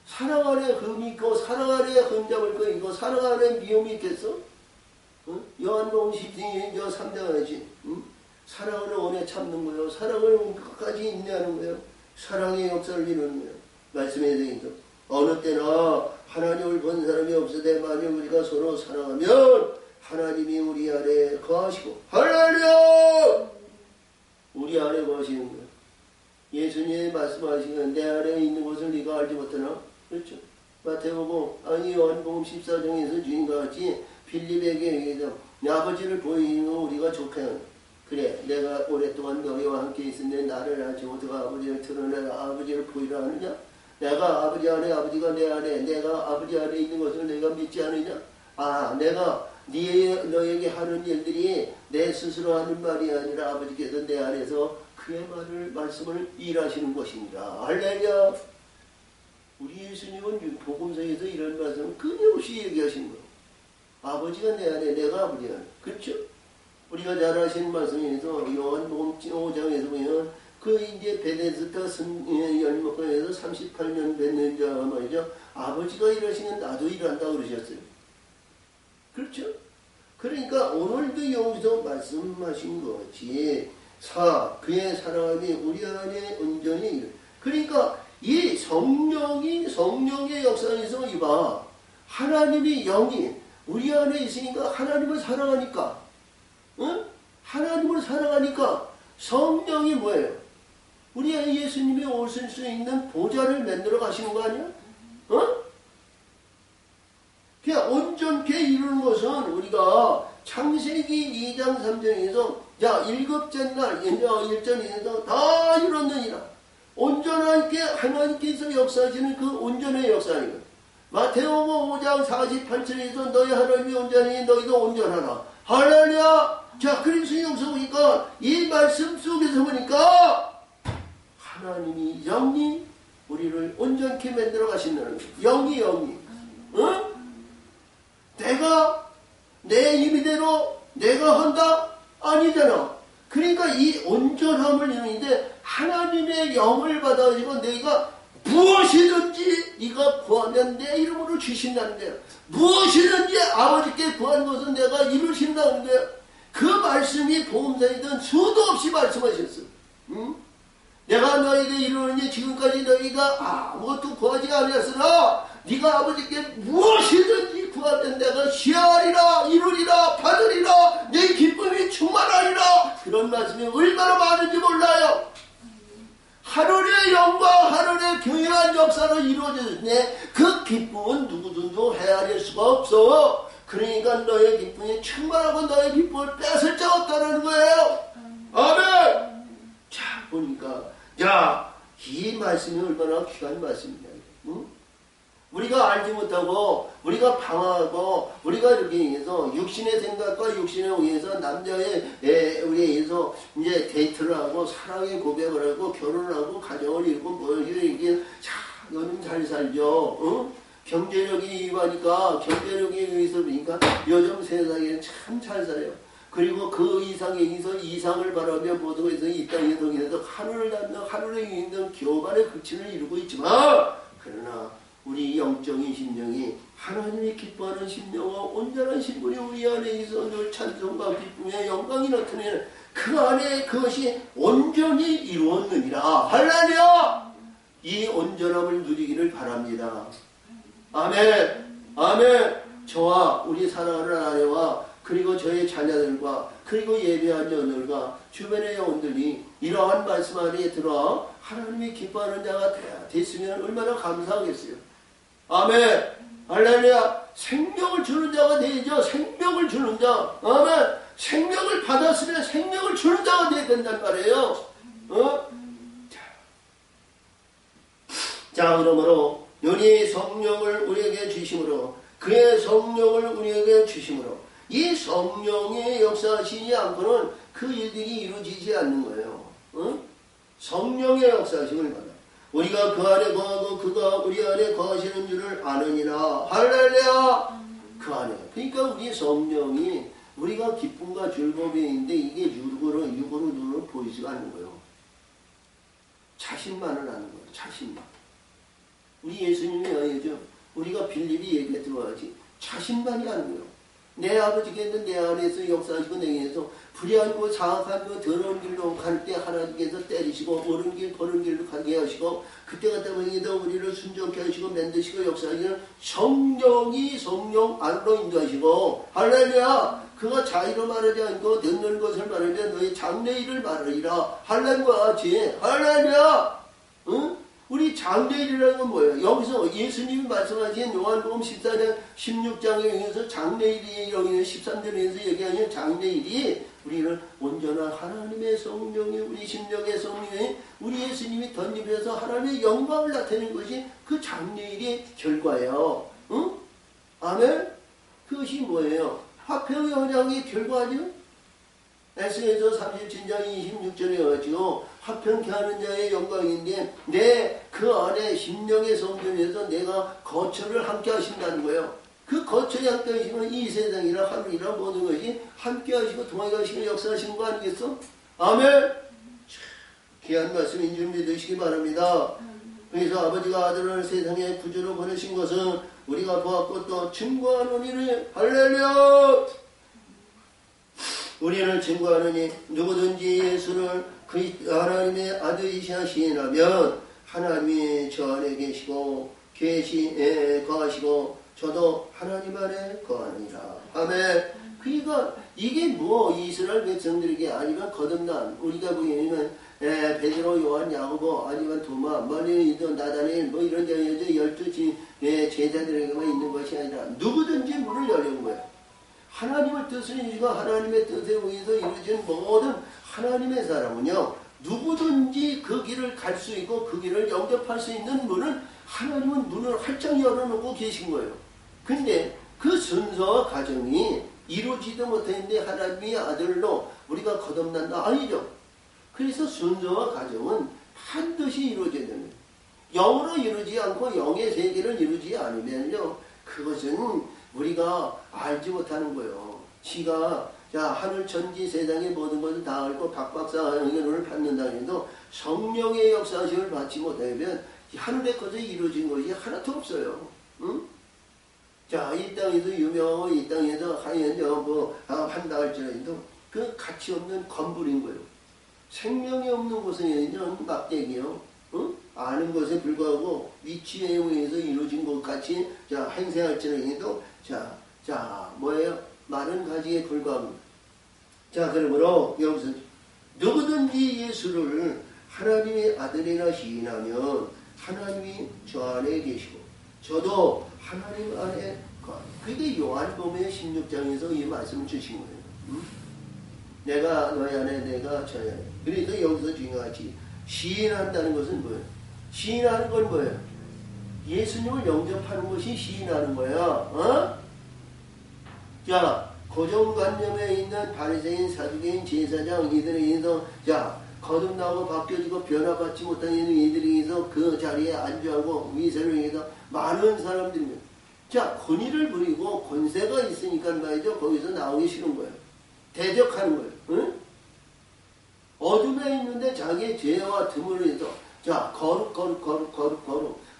사랑 안에 흠이 있고 사랑 안에 흠잡을 거 있고 사랑 안에 미움이 있겠어? 응? 요한복음 12장 3장 하지. 응? 사랑을 오래 참는 거예요. 사랑을 끝까지 인내하는 거예요. 사랑의 역사를 이루는 거예요. 말씀에 대해서 어느 때나 하나님을 본 사람이 없으되 만약 우리가 서로 사랑하면 하나님이 우리 안에 거하시고 할렐루야! 우리 안에 거하시는 거예요. 예수님이 말씀하시면 내 안에 있는 것을 네가 알지 못하나? 그렇죠? 마태복음 아니 요한복음 14장에서 주인과 같이 빌립에게 얘기해서 아버지를 보이면 우리가 좋게 그래 내가 오랫동안 너희와 함께 있었는데 나를 알지 못하고 아버지를 드러내라 아버지를 보이라 하느냐? 내가 아버지 안에 아버지가 내 안에 내가 아버지 안에 있는 것을 내가 믿지 않느냐? 아 내가 너에게 하는 일들이 내 스스로 하는 말이 아니라 아버지께서 내 안에서 그의 말씀을 일하시는 것입니다. 할렐루야. 우리 예수님은 복음서에서 이런 말씀을 끊임없이 얘기하시는 거예요. 아버지가 내 안에 내가 아버지 안에. 그렇죠? 우리가 잘 아시는 말씀에서 요한복음 5장에서 보면 그 이제 베데스다 열목강에서 38년 뵙는 자 말이죠. 아버지가 일하시면 나도 일한다 그러셨어요. 그렇죠? 그러니까 오늘도 여기서 말씀하신 것이 그의 사랑함이 우리 안에 온전히 그러니까 이 성령의 역사에서 이봐 하나님이 영이 우리 안에 있으니까 하나님을 사랑하니까 응? 하나님을 사랑하니까 성령이 뭐예요? 우리 예수님이 오실 수 있는 보좌를 만들어 가시는 거 아니야? 어? 그냥 온전케 이루는 것은 우리가 창세기 2장 3장에서 일곱째 날 1절에서 다 이뤘느니라. 온전하게 하나님께서 역사하시는 그 온전의 역사입니다. 마태복음 5장 48절에서 너희 하나님이 온전하니 너희도 온전하라. 할렐루야. 자, 그래서 여기서 보니까 이 말씀 속에서 보니까 하나님이 영이 우리를 온전케 만들어 가신다는 거예요. 영이. 응? 내가 내 임의대로 내가 한다? 아니잖아. 그러니까 이 온전함을 이루는데 하나님의 영을 받아가지고 내가 무엇이든지 네가 구하면 내 이름으로 주신다는 거야. 무엇이든지 아버지께 구한 것은 내가 이루신다는 거야. 그 말씀이 복음서이든 수도 없이 말씀하셨어. 응? 내가 너에게 이루느니 지금까지 너희가 아무것도 구하지 않았으나 네가 아버지께 무엇이든지 구하면 내가 시하리라 이루리라 받으리라 내 기쁨이 충만하리라. 그런 말씀이 얼마나 많은지 몰라요. 하늘의 영과 하늘의 교회한 역사로 이루어졌네. 그 기쁨은 누구든지 헤아릴 수가 없어. 그러니까 너의 기쁨이 충만하고 너의 기쁨을 뺏을 자 없다는 거예요. 아멘. 자 보니까 이 말씀이 얼마나 귀한 말씀이냐. 응? 우리가 알지 못하고 우리가 방황하고 우리가 이렇게 해서 육신의 생각과 육신에 의해서 남자의 우리에 의해서 이제 데이트를 하고 사랑의 고백을 하고 결혼을 하고 가정을 이루고 뭐 이게 너는 잘 살죠. 응? 경제력이 이하니까 경제력에 의해서 그러니까 요즘 세상에는 참 잘 살아요. 그리고 그 이상에 의해서 이상을 바라며 모든 것에서 이 땅에 동에서 하늘을 닿는 하늘에 있는 교만의 극치를 이루고 있지만 그러나 우리 영적인 심령이 하나님이 기뻐하는 심령과 온전한 신분이 우리 안에 있어 늘 찬송과 기쁨의 영광이 나타내는 그 안에 그것이 온전히 이루었느니라. 할렐루야. 이 온전함을 누리기를 바랍니다. 아멘. 아멘. 저와 우리 사랑하는 아내와 그리고 저의 자녀들과 그리고 예배한 영들과 주변의 영혼들이 이러한 말씀 안에 들어 하나님이 기뻐하는 자가 됐으면 얼마나 감사하겠어요. 아멘. 할렐루야. 생명을 주는 자가 되죠. 생명을 주는 자. 아멘. 생명을 받았으면 생명을 주는 자가 되어야 된단 말이에요. 자, 그러므로 우리의 성령을 우리에게 주심으로, 그의 성령을 우리에게 주심으로, 이 성령의 역사하시지 않고는 그 일들이 이루어지지 않는 거예요. 성령의 역사하심을 받아. 우리가 그 안에 거하고 그가 우리 안에 거하시는 줄을 아느니라. 할렐루야. 그 안에. 그러니까 우리 성령이 우리가 기쁨과 즐거움이 있는데 이게 육으로 눈으로 보이지가 않는 거예요. 자신만을 아는 거예요. 자신만. 우리 예수님이 아니죠. 우리가 빌립이 얘기했던 거지. 자신만이 아는 거예요. 내 아버지께서 내 안에서 역사하시고 내게서 불의하고 사악하고 더러운 길로 갈 때 하나님께서 때리시고 옳은 길 바른 길로 가게 하시고 그때 갔다 보니까 우리를 순종케 하시고 만드시고 역사하시는 성령 안으로 인도하시고 할렐루야. 그가 자의로 말하지 않고 듣는 것을 말하며 너희 장래일을 말하리라. 할렐루야. 할렐루야. 응? 우리 장래일이라는 건 뭐예요? 여기서 예수님이 말씀하신 요한복음 14장 16장에 의해서 장래일이 여기는 13절에서 얘기하는 장래일이 우리는 온전한 하나님의 성령이 우리 심령의 성령이 우리 예수님이 덧입혀서 하나님의 영광을 나타내는 것이 그 장래일의 결과예요. 응? 아멘? 그것이 뭐예요? 화평의 언약의 결과죠? 에스겔서 37장 26절에 가지고 화평케 하는 자의 영광인데 내 그 안에 심령의 성전에서 내가 거처를 함께 하신다는 거예요. 그 거처에 함께 하시면 이 세상이라 하늘이라 모든 것이 함께 하시고 동행해 가시고 역사하시는 거 아니겠어? 아멘. 귀한 말씀인 줄 믿으시기 바랍니다. 그래서 아버지가 아들을 세상에 구주로 보내신 것은 우리가 보았고 또 증거하노니를 할렐루야. 우리는 증거하느니 누구든지 예수를 그 하나님의 아들이시라 시인하면 하나님이 저 안에 계시고 거하시고 저도 하나님 안에 거하느니라. 아멘. 그러니까 이게 뭐 이스라엘 백성들에게 아니면 거듭난 우리가 보기에는 베드로, 요한, 야고보 아니면 도마, 마리아이도 나다니엘 뭐 이런 데에서 12 제자들에게만 있는 것이 아니라 누구든지 문을 열려온 거예요. 하나님의 뜻을 이루고 하나님의 뜻에 의해서 이루어진 모든 하나님의 사람은요. 누구든지 그 길을 갈 수 있고 그 길을 영접할 수 있는 문은 하나님은 문을 활짝 열어놓고 계신 거예요. 근데 그 순서와 과정이 이루어지도 못했는데 하나님의 아들로 우리가 거듭난다? 아니죠. 그래서 순서와 과정은 반드시 이루어져야 됩니다. 영으로 이루어지지 않고 영의 세계를 이루어지지 않으면요. 그것은 우리가 알지 못하는 거예요. 지가 하늘 천지 세상의 모든 것을 다 알고 박박사 의견을 받는다 해도 성령의 역사심을 받지 못하면 하늘의 것에 이루어진 것이 하나도 없어요. 응? 자, 이 땅에서 유명하고 이 땅에서 하얀 한다 할지라도 그 가치 없는 건물인 거예요. 생명이 없는 곳에는 막대기요. 응? 아는 것에 불구하고 위치에 의해서 이루어진 것 같이 행세할지라도 뭐예요? 마른 가지에 불과합니다. 자, 그러므로 여기서 누구든지 예수를 하나님의 아들이라 시인하면 하나님이 저 안에 계시고 저도 하나님 안에 그게 요한복음 16장에서 이 말씀을 주신 거예요. 응? 내가 너희 안에 내가 저희 안에. 그래서 여기서 중요하지. 시인한다는 것은 뭐예요? 시인하는 건 뭐예요? 예수님을 영접하는 것이 시인하는 거야. 어? 자, 고정관념에 있는 바리새인, 사두개인, 제사장 이들에 의해서 거듭나고 바뀌어지고 변화받지 못한 이들에 의해서 그 자리에 안주하고 위세를 위해서 많은 사람들입니다. 권위를 부리고 권세가 있으니까 말이죠. 거기서 나오기 싫은 거예요. 대적하는 거예요. 응? 어둠에 있는데 자기의 죄와 틈을 위해서 거룩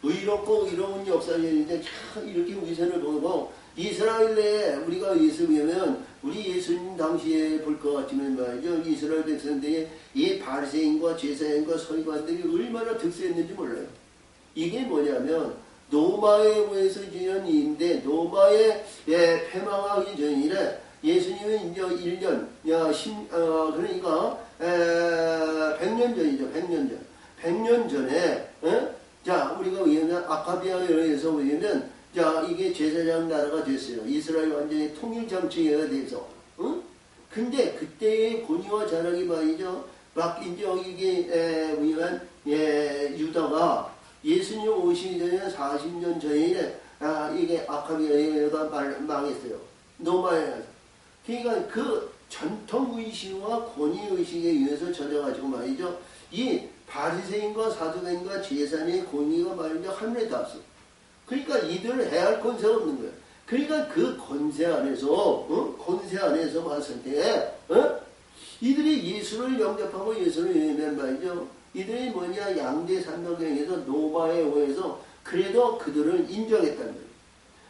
의롭고 이로운 역사인데 이렇게 위세를 보고 이스라엘 내에 우리가 예수님이면 우리 예수님 당시에 볼 것 같으면 말이죠. 이스라엘 백성들이 이 바리새인과 제사장과 서기관들이 얼마나 득세했는지 몰라요. 이게 뭐냐면 노마에 의해서 지은 일인데 노마에 패망하기 전이래 예수님은 이제 1년, 그러니까 100년 전이죠. 100년 전. 100년 전에 자 우리가 왜냐면 아카비아에 의해서 왜냐면 자 이게 제사장 나라가 됐어요. 이스라엘 완전히 통일 정치가 돼서. 근데 그때의 권위와 자랑이 말이죠. 막 이제 이게 왜냐면 유다가 예수님 오시기 전에 40년 전에 이게 아카비아가 망했어요. 너무 망해서. 그러니까 그 전통 의식과 권위 의식에 의해서 젖어가지고 말이죠. 이 바리새인과 사두개인과 제사장의 권위가 말이죠 하늘에 닿았어. 그러니까 이들을 해할 권세가 없는 거예요. 그러니까 그 권세 안에서 권세 안에서 봤을 때 이들이 예수를 영접하고 예수를 믿는 말이죠. 이들이 뭐냐 양대 산맥에서 노바에 의해서 그래도 그들을 인정했다는 거예요.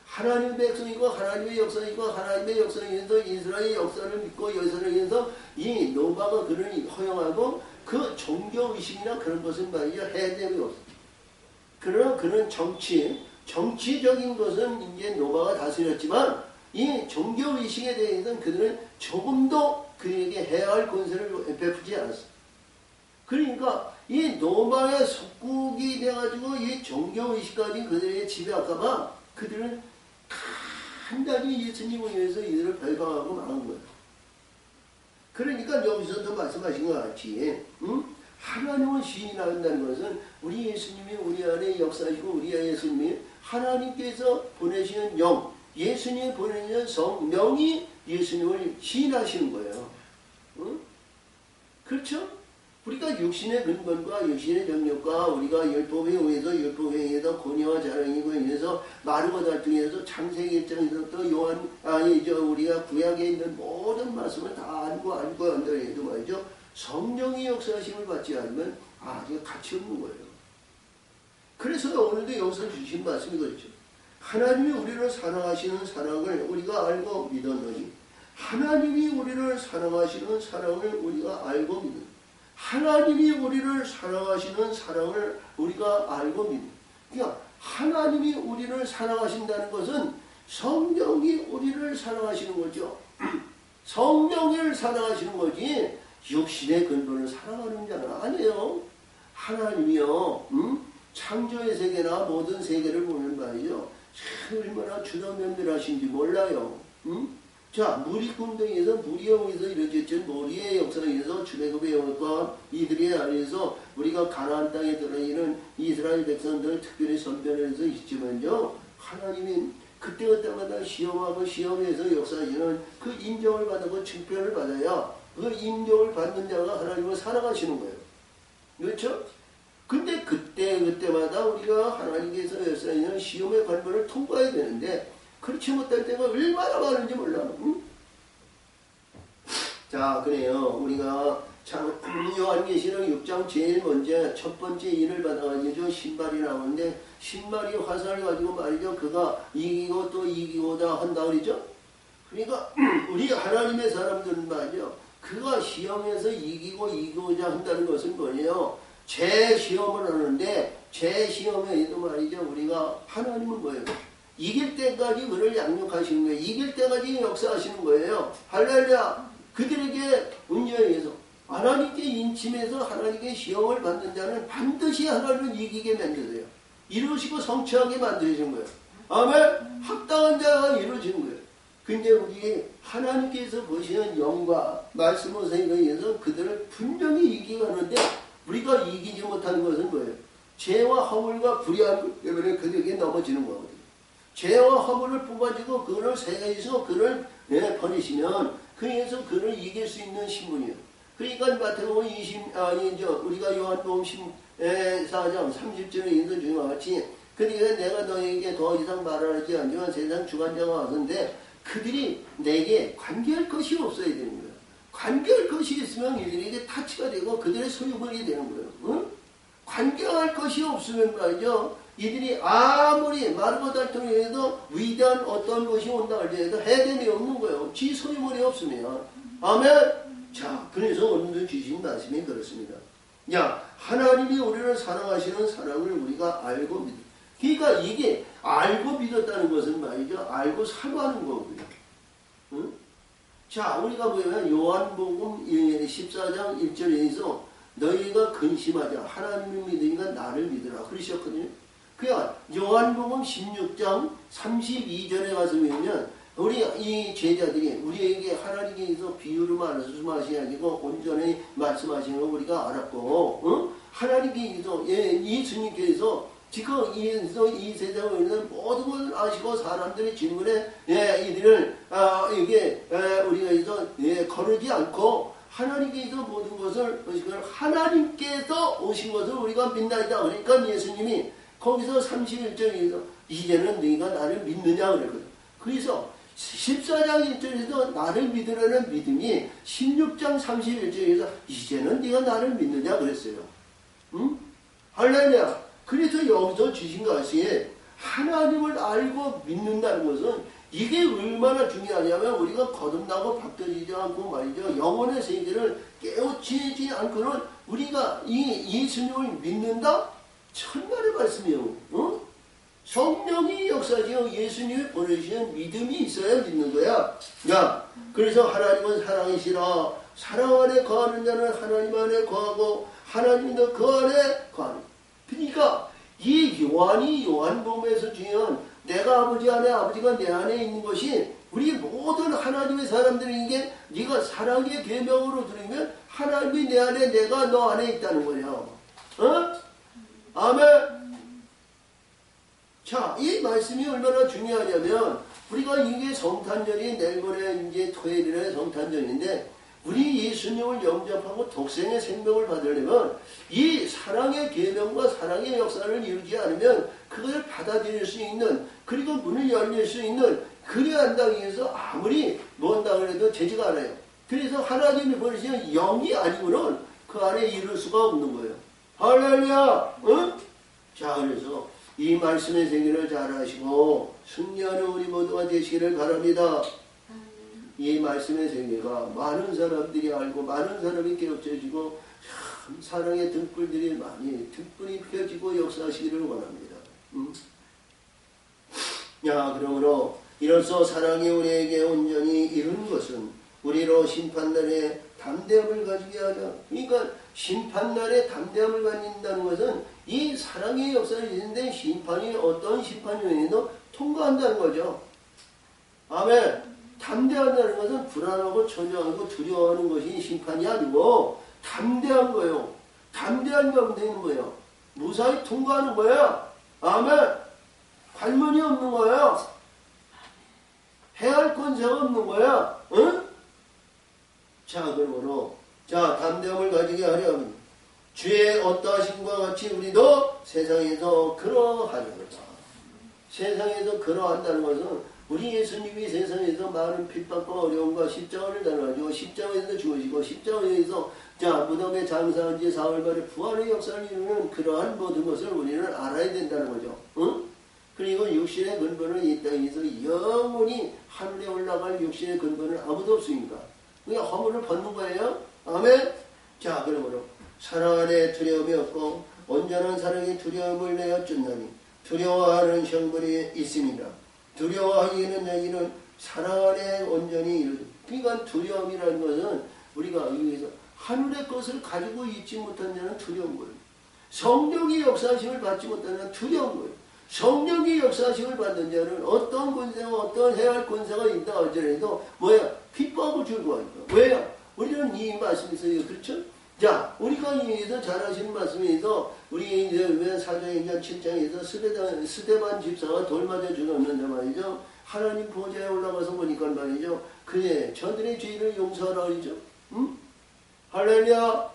하나님의 백성이고 하나님의 역사이고 하나님의 역사에 의해서 이스라엘의 역사를 믿고 역사를 위해서 이 노바가 그를 허용하고 그 종교의식이나 그런 것은 말이죠 해됨이 없어요. 그러나 그런 정치적인 것은 이제 노바가 다스렸지만 이 종교의식에 대해서는 그들은 조금도 그에게 해야 할 권세를 베푸지 않았어요. 그러니까 이 노바의 속국이 돼가지고 이 종교의식까지 그들에게 지배할까봐 그들은 간단히 예수님을 위해서 이들을 발광하고 망한 거예요. 그러니까 여기서도 말씀하신 것 같이 하나님을 시인한다는 것은 우리 예수님이 우리 안에 역사하시고 우리 예수님이 하나님께서 보내시는 영, 예수님이 보내시는 성령이 예수님을 시인하시는 거예요. 그렇죠? 우리가 육신의 근본과 육신의 정력과 우리가 율법에 의해서 권위와 자랑이고 인해서 마르고 달등에서 창세기 입장에서 또 요한 우리가 구약에 있는 모든 말씀을 다 알고 한다해도 말이죠. 성령의 역사하심을 받지 않으면 아직 가치 없는 거예요. 그래서 오늘도 여기서 주신 말씀이 그렇죠. 하나님이 우리를 사랑하시는 사랑을 우리가 알고 믿었느니 하나님이 우리를 사랑하시는 사랑을 우리가 알고 믿는 하나님이 우리를 사랑하시는 사랑을 우리가 알고 믿는 그러니까 하나님이 우리를 사랑하신다는 것은 성령이 우리를 사랑하시는 거죠. 성령을 사랑하시는 거지 육신의 근본을 사랑하는 자는 아니에요. 하나님이요 창조의 세계나 모든 세계를 보면 말이죠. 참 얼마나 주도면밀하신지 몰라요. 자, 물이 군등에서 물이 영에서 이루어졌죠. 머리의 역사에 의해서 주내급의 영과 이들에 의해서 우리가 가나안 땅에 들어있는 이스라엘 백성들 특별히 선별해서 있지만요. 하나님이 그때마다 시험하고 시험에서 역사하시는 그 인정을 받고 칭찬을 받아야 그 인정을 받는 자가 하나님을 사랑하시는 거예요. 그렇죠? 근데 그때마다 우리가 하나님께서 역사하시는 시험의 관문을 통과해야 되는데 그렇지 못할 때가 얼마나 많은지 몰라. 자, 그래요. 우리가 요한계시록 6장 제일 먼저 첫 번째 인을 받아가지고 신발이 나오는데 신발이 화살을 가지고 말이죠. 그가 이기고 또 이기고다 한다 그러죠. 그러니까 우리 하나님의 사람들은 말이죠. 그가 시험에서 이기고자 한다는 것은 뭐예요? 제 시험을 하는데 제 시험에도 말이죠. 우리가 하나님은 뭐예요? 이길 때까지 그를 양육하시는 거예요. 이길 때까지 역사하시는 거예요. 할렐루야. 그들에게 은혜에서 하나님께 인침해서 하나님께 시험을 받는 자는 반드시 하나님을 이기게 만드세요. 이루시고 성취하게 만드시는 거예요. 아멘. 합당한 자가 이루어지는 거예요. 근데 우리 하나님께서 보시는 영과 말씀을 생각해서 그들을 분명히 이기게 하는데 우리가 이기지 못하는 것은 뭐예요? 죄와 허물과 불의함 때문에 그들에게 넘어지는 거거든요. 죄와 허물을 뽑아주고 그를 세계에서 그를 버리시면 그에서 그를 이길 수 있는 신분이에요. 그러니까 마태복음 우리가 요한복음 14장 30절에 있는 중과 같이 그러니까 내가 너에게 더 이상 말하지 않지만 세상 주관자가 왔는데 그들이 내게 관계할 것이 없어야 되는 거예요. 관계할 것이 있으면 이들에게 타치가 되고 그들의 소유물이 되는 거예요. 응? 관계할 것이 없으면 말이죠. 이들이 아무리 마르고 달통해도 위대한 어떤 것이 온다 할지라도 해됨이 없는 거예요. 지 소유물이 없으면. 아멘. 자, 그래서 오늘도 주신 말씀이 그렇습니다. 야, 하나님이 우리를 사랑하시는 사랑을 우리가 알고 믿어. 그러니까 이게 알고 믿었다는 것은 말이죠. 알고 사모하는 거고요. 응? 자, 우리가 보면 요한복음 14장 1절에서 너희가 근심하자. 하나님을 믿으니까 나를 믿으라. 그러셨거든요. 그러니까 요한복음 16장 32절에 가서 보면 우리 이 제자들이 우리에게 하나님께서 비유로 말씀하시는 게 아니고 온전히 말씀하시는 거 우리가 알았고, 하나님께서, 예수님께서 지금 이 세상에 있는 모든 것을 아시고 사람들의 질문에 이들을 우리가 거르지 않고 하나님께서 모든 것을 하나님께서 오신 것을 우리가 믿나이다. 그러니까 예수님이 거기서 31절에서 이제는 네가 나를 믿느냐 그랬거든. 그래서 14장 1절에서 나를 믿으라는 믿음이 16장 31절에서 이제는 네가 나를 믿느냐 그랬어요. 응? 할렐루야. 그래서 여기서 주신 것이 하나님을 알고 믿는다는 것은 이게 얼마나 중요하냐면 우리가 거듭나고 바뀌어지지 않고 말이죠. 영혼의 세계를 깨우치지 않고는 우리가 이 예수님을 믿는다? 천만의 말씀이에요. 응? 성령이 역사지요. 예수님이 보내주시는 믿음이 있어야 믿는 거야. 야, 그래서 하나님은 사랑이시라. 사랑 안에 거하는 자는 하나님 안에 거하고 하나님도 그 안에 거하는. 그러니까 이 요한복음에서 중요한 내가 아버지 안에 아버지가 내 안에 있는 것이 우리 모든 하나님의 사람들에게 네가 사랑의 계명으로 들으면 하나님이 내 안에 내가 너 안에 있다는 거예요. 아멘. 자, 이 말씀이 얼마나 중요하냐면 우리가 이게 성탄절이 내일 모레 이제 토요일에 성탄절인데 우리 예수님을 영접하고 독생의 생명을 받으려면 이 사랑의 계명과 사랑의 역사를 이루지 않으면 그것을 받아들일 수 있는 그리고 문을 열릴 수 있는 그래야 한다고 해서 아무리 뭔다고 해도 되지가 않아요. 그래서 하나님이 보내시는 영이 아니고는 그 안에 이룰 수가 없는 거예요. 할렐루야! 응? 자, 그래서 이 말씀의 세계를 잘 하시고 승리하는 우리 모두가 되시기를 바랍니다. 이 말씀의 세계가 많은 사람들이 알고 많은 사람이 깨우쳐지고 사랑의 등불들이 많이 등불이 펴지고 역사하시기를 원합니다. 야, 그러므로 이로써 사랑이 우리에게 온전히 이룬 것은 우리로 심판날에 담대함을 가지게 하자. 그러니까 심판날에 담대함을 가진다는 것은 이 사랑의 역사를 있는데 심판이 어떤 심판이어도 통과한다는 거죠. 아멘. 담대한다는 것은 불안하고 초조하고 두려워하는 것이 심판이 아니고 담대한 거예요. 담대한 가운데 있는 거예요. 무사히 통과하는 거야. 아멘. 관문이 없는 거야. 해할 권세가 없는 거야. 응? 자, 그러므로 담대함을 가지게 하려면 주의 어떠하심과 같이 우리도 세상에서 그러하려다. 세상에서 그러한다는 것은 우리 예수님이 세상에서 많은 핍박과 어려움과 십자가를 달아가지고 십자가에서 죽으시고 십자가에서 무덤에 장사한 지 사흘 만에 부활의 역사를 이루는 그러한 모든 것을 우리는 알아야 된다는 거죠. 응? 그리고 육신의 근본은 이 땅에서 영원히 하늘에 올라갈 육신의 근본은 아무도 없으니까 그냥 허물을 벗는 거예요. 아멘. 자, 그러므로 사랑 안에 두려움이 없고 온전한 사랑의 두려움을 내어 쫓나니 두려워하는 형벌이 있습니다. 두려워하기에는 여기는 사랑 안에 온전히 이르다. 그러니까 두려움이라는 것은 우리가 여기서 하늘의 것을 가지고 있지 못한 자는 두려운 거예요. 성령의 역사심을 받지 못하는 자는 두려운 거예요. 성령의 역사심을 받는 자는 어떤 권세가 어떤 해할 권세가 있다 할지라도 핍박을 줄고 하니까. 왜요? 우리는 이 말씀이 있어요. 그렇죠? 자, 우리가 이에서 잘 하시는 말씀에서 우리 이제 사도행전 7장에서 스데반 집사가 돌 맞아 죽었는데 말이죠. 하나님 보좌에 올라가서 보니까 말이죠. 그래, 저들의 죄를 용서하라 그러죠. 응? 할렐루야.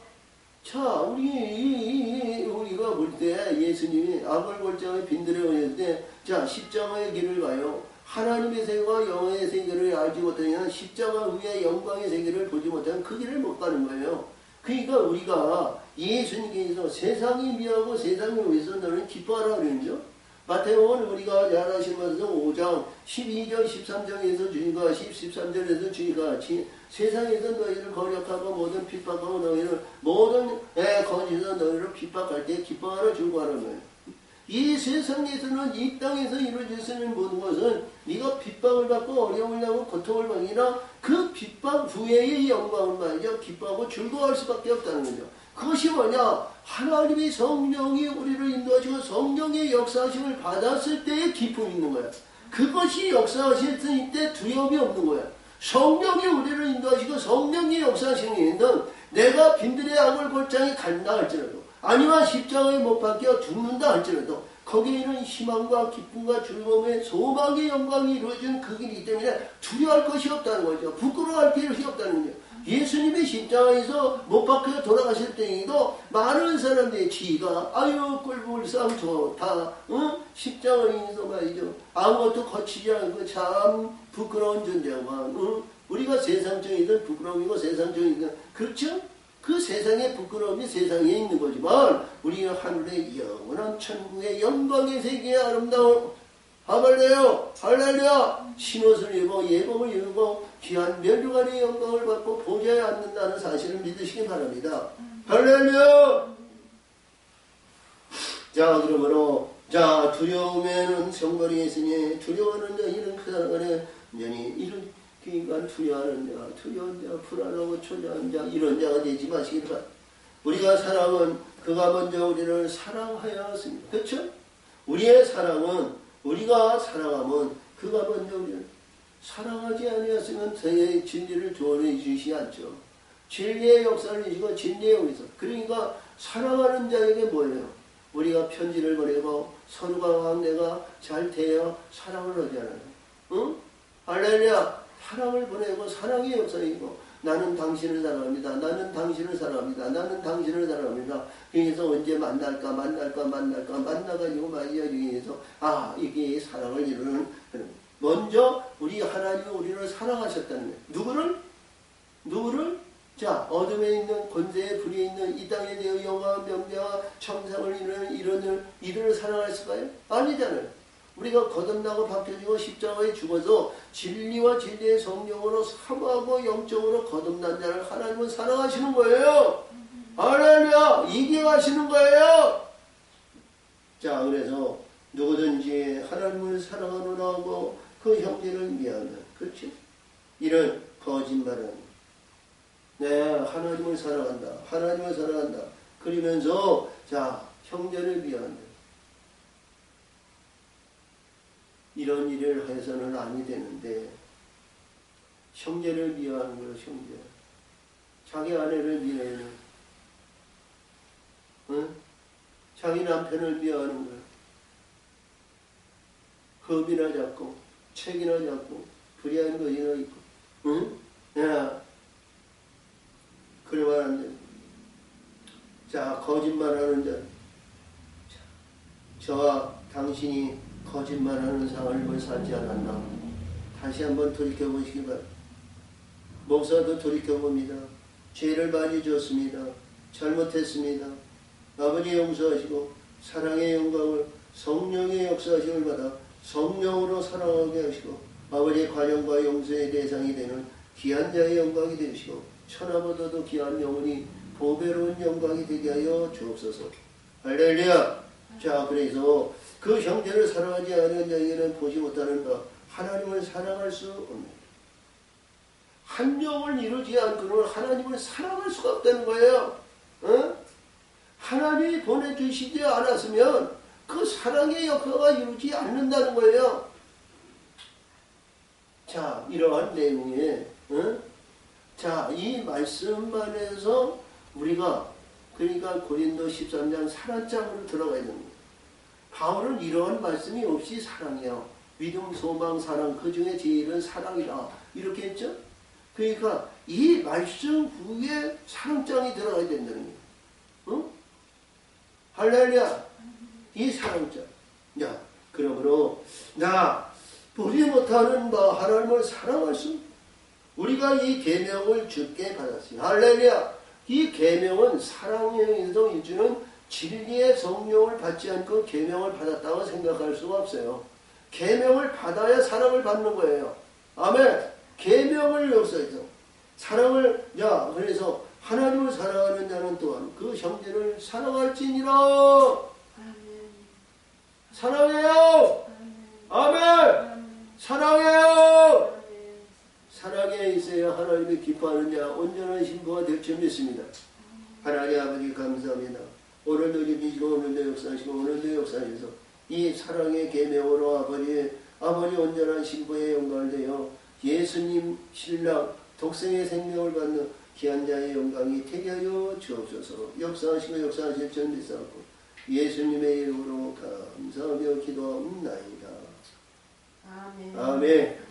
자, 우리가 볼 때 예수님이 아글골장의 빈들에 오실 때, 자, 십자가의 길을 가요. 하나님의 세계와 영의 세계를 알지 못하면 십자가 위에 영광의 세계를 보지 못하면 그 길을 못 가는 거예요. 그러니까 우리가 예수님께서 세상이 미하고 세상을 위해서 너는 기뻐하라 그러죠. 마태복음은 우리가 잘 아시는 것은 5장 12절 13장에서 주님과 13절에서 주님과 세상에서 너희를 거역하고 모든 핍박하고 너희를 모든 거짓에서 너희를 핍박할 때 기뻐하라 줄고 하는 거예요. 이 세상에서는 이 땅에서 이루어질 수 있는 모든 것은 네가 핍박을 받고 어려움을 당하고 고통을 받으나 그 핍박 후에의 영광을 말이죠. 기뻐하고 즐거워할 수밖에 없다는 거죠. 그것이 뭐냐? 하나님의 성령이 우리를 인도하시고 성령의 역사하심을 받았을 때의 기쁨이 있는 거야. 그것이 역사하실 때 두려움이 없는 거야. 성령이 우리를 인도하시고 성령의 역사하시는 일은 내가 빈들의 악을 골장에 간다 할지라도 아니면 십자가에 못 박혀 죽는다 할지라도 거기에는 희망과 기쁨과 즐거움의 소망의 영광이 이루어지는 그 길이기 때문에 두려워할 것이 없다는 거죠. 부끄러워할 필요가 없다는 거죠. 예수님이 십자가에서 못 박혀 돌아가실 때에도 많은 사람들의 지가 아유 꼴불상 좋다 십자가에서 말이죠. 아무것도 거치지 않고 참 부끄러운 존재만 우리가 세상적이든 부끄러움이고 세상적이든 그렇죠? 그 세상의 부끄러움이 세상에 있는 거지만 우리는 하늘의 영원한 천국의 영광의 세계의 아름다운 할렐루야 신옷을 입고 예복을 입고 귀한 면류관의 영광을 받고 보좌에 앉는다는 사실을 믿으시기 바랍니다. 할렐루야. 자 그러므로 자 두려움에는 성거리에 있으니 두려워하는 자 이는 그 사람의 연이 이런 그러니까 두려워하는 자, 두려운 자, 불안하고 초조한 자 이런 자가 되지 마시기 바랍니다. 우리가 사랑은 그가 먼저 우리를 사랑하였습니다. 그렇죠? 우리의 사랑은 우리가 사랑하면 그가 먼저 우리를 사랑하지 아니었으면 저의 진리를 조언해 주시지 않죠. 진리의 역사를 주시고 진리의 역사. 그러니까 사랑하는 자에게 뭐예요? 우리가 편지를 보내고 서로가 내가 잘 대하여 사랑을 하잖아요. 응? 할렐루야. 사랑을 보내고 사랑의 역사이고 나는 당신을 사랑합니다. 나는 당신을 사랑합니다. 나는 당신을 사랑합니다. 그래서 언제 만나가지고 말이야 중에서 이게 사랑을 이루는 먼저 우리 하나님이 우리를 사랑하셨다는 거예요. 누구를? 자 어둠에 있는 권세의 불이 있는 이 땅에 대해 영광 명제와 청상을 이루는 이들을 사랑하실까요? 아니잖아요. 우리가 거듭나고 바뀌어지고 십자가에 죽어서 진리와 진리의 성령으로 사모하고 영적으로 거듭난 자를 하나님은 사랑하시는 거예요. 할렐루야! 이겨가시는 거예요. 자 그래서 누구든지 하나님을 사랑하노라 하고 그 형제를 미워하는 그렇지? 이런 거짓말은 하나님을 사랑한다. 그러면서 자 형제를 미워한다. 이런 일을 해서는 아니 되는데 형제를 미워하는 거예요. 형제. 자기 아내를 미워하는 자기 남편을 미워하는 거예요. 겁이나 잡고 책이나 잡고 불의한 것이나 있고 그러면 안 돼. 자 거짓말하는 자 저와 당신이 거짓말하는 삶을 살지 않았나? 다시 한번 돌이켜보시기 바랍니다. 목사도 돌이켜봅니다. 죄를 많이 지었습니다. 잘못했습니다. 아버지 용서하시고 사랑의 영광을 성령의 역사하심을 받아 성령으로 사랑하게 하시고 아버지의 관용과 용서의 대상이 되는 귀한 자의 영광이 되시고 천하보다도 귀한 영혼이 보배로운 영광이 되게 하여 주옵소서. 할렐루야. 자 그래서 그 형제를 사랑하지 않은 자에게는 보지 못하는 바 하나님을 사랑할 수 없습니다. 한 영을 이루지 않고는 하나님을 사랑할 수가 없다는 거예요. 하나님이 보내주시지 않았으면 그 사랑의 역사가 이루지 않는다는 거예요. 자 이러한 내용에 자 이 말씀만에서 우리가 그러니까 고린도 13장 사랑장으로 들어가야 됩니다. 바울은 이러한 말씀이 없이 사랑이요. 믿음, 소망, 사랑 그 중에 제일은 사랑이다. 이렇게 했죠. 그러니까 이 말씀 후에 사랑장이 들어가야 된다는 거예요. 할렐루야. 이 사랑장. 야, 그러므로 나 보지 못하는 바 하나님을 사랑할 수 우리가 이 계명을 주께 받았어요. 할렐루야. 이 계명은 사랑에서 이주는 진리의 성령을 받지 않고 계명을 받았다고 생각할 수가 없어요. 계명을 받아야 사랑을 받는 거예요. 아멘. 계명을 역사해서 사랑을 그래서 하나님을 사랑하는 자는 또한 그 형제를 사랑할지니라. 사랑해요. 아멘. 사랑해요. 사랑에 있어야 하나님이 기뻐하는 자 온전한 신부가 될 줄 믿습니다. 하나님 아버지 감사합니다. 오늘도 일이시고 오늘도 역사하시고 오늘도 역사하셔서 이 사랑의 계명으로 아버지 온전한 신부의 영광을 되어 예수님 신랑 독생의 생명을 받는 귀한 자의 영광이 되게 하여 주옵소서. 역사하시고 역사하실 줄 믿사옵고 예수님의 이름으로 감사하며 기도하옵나이다. 아멘. 아멘.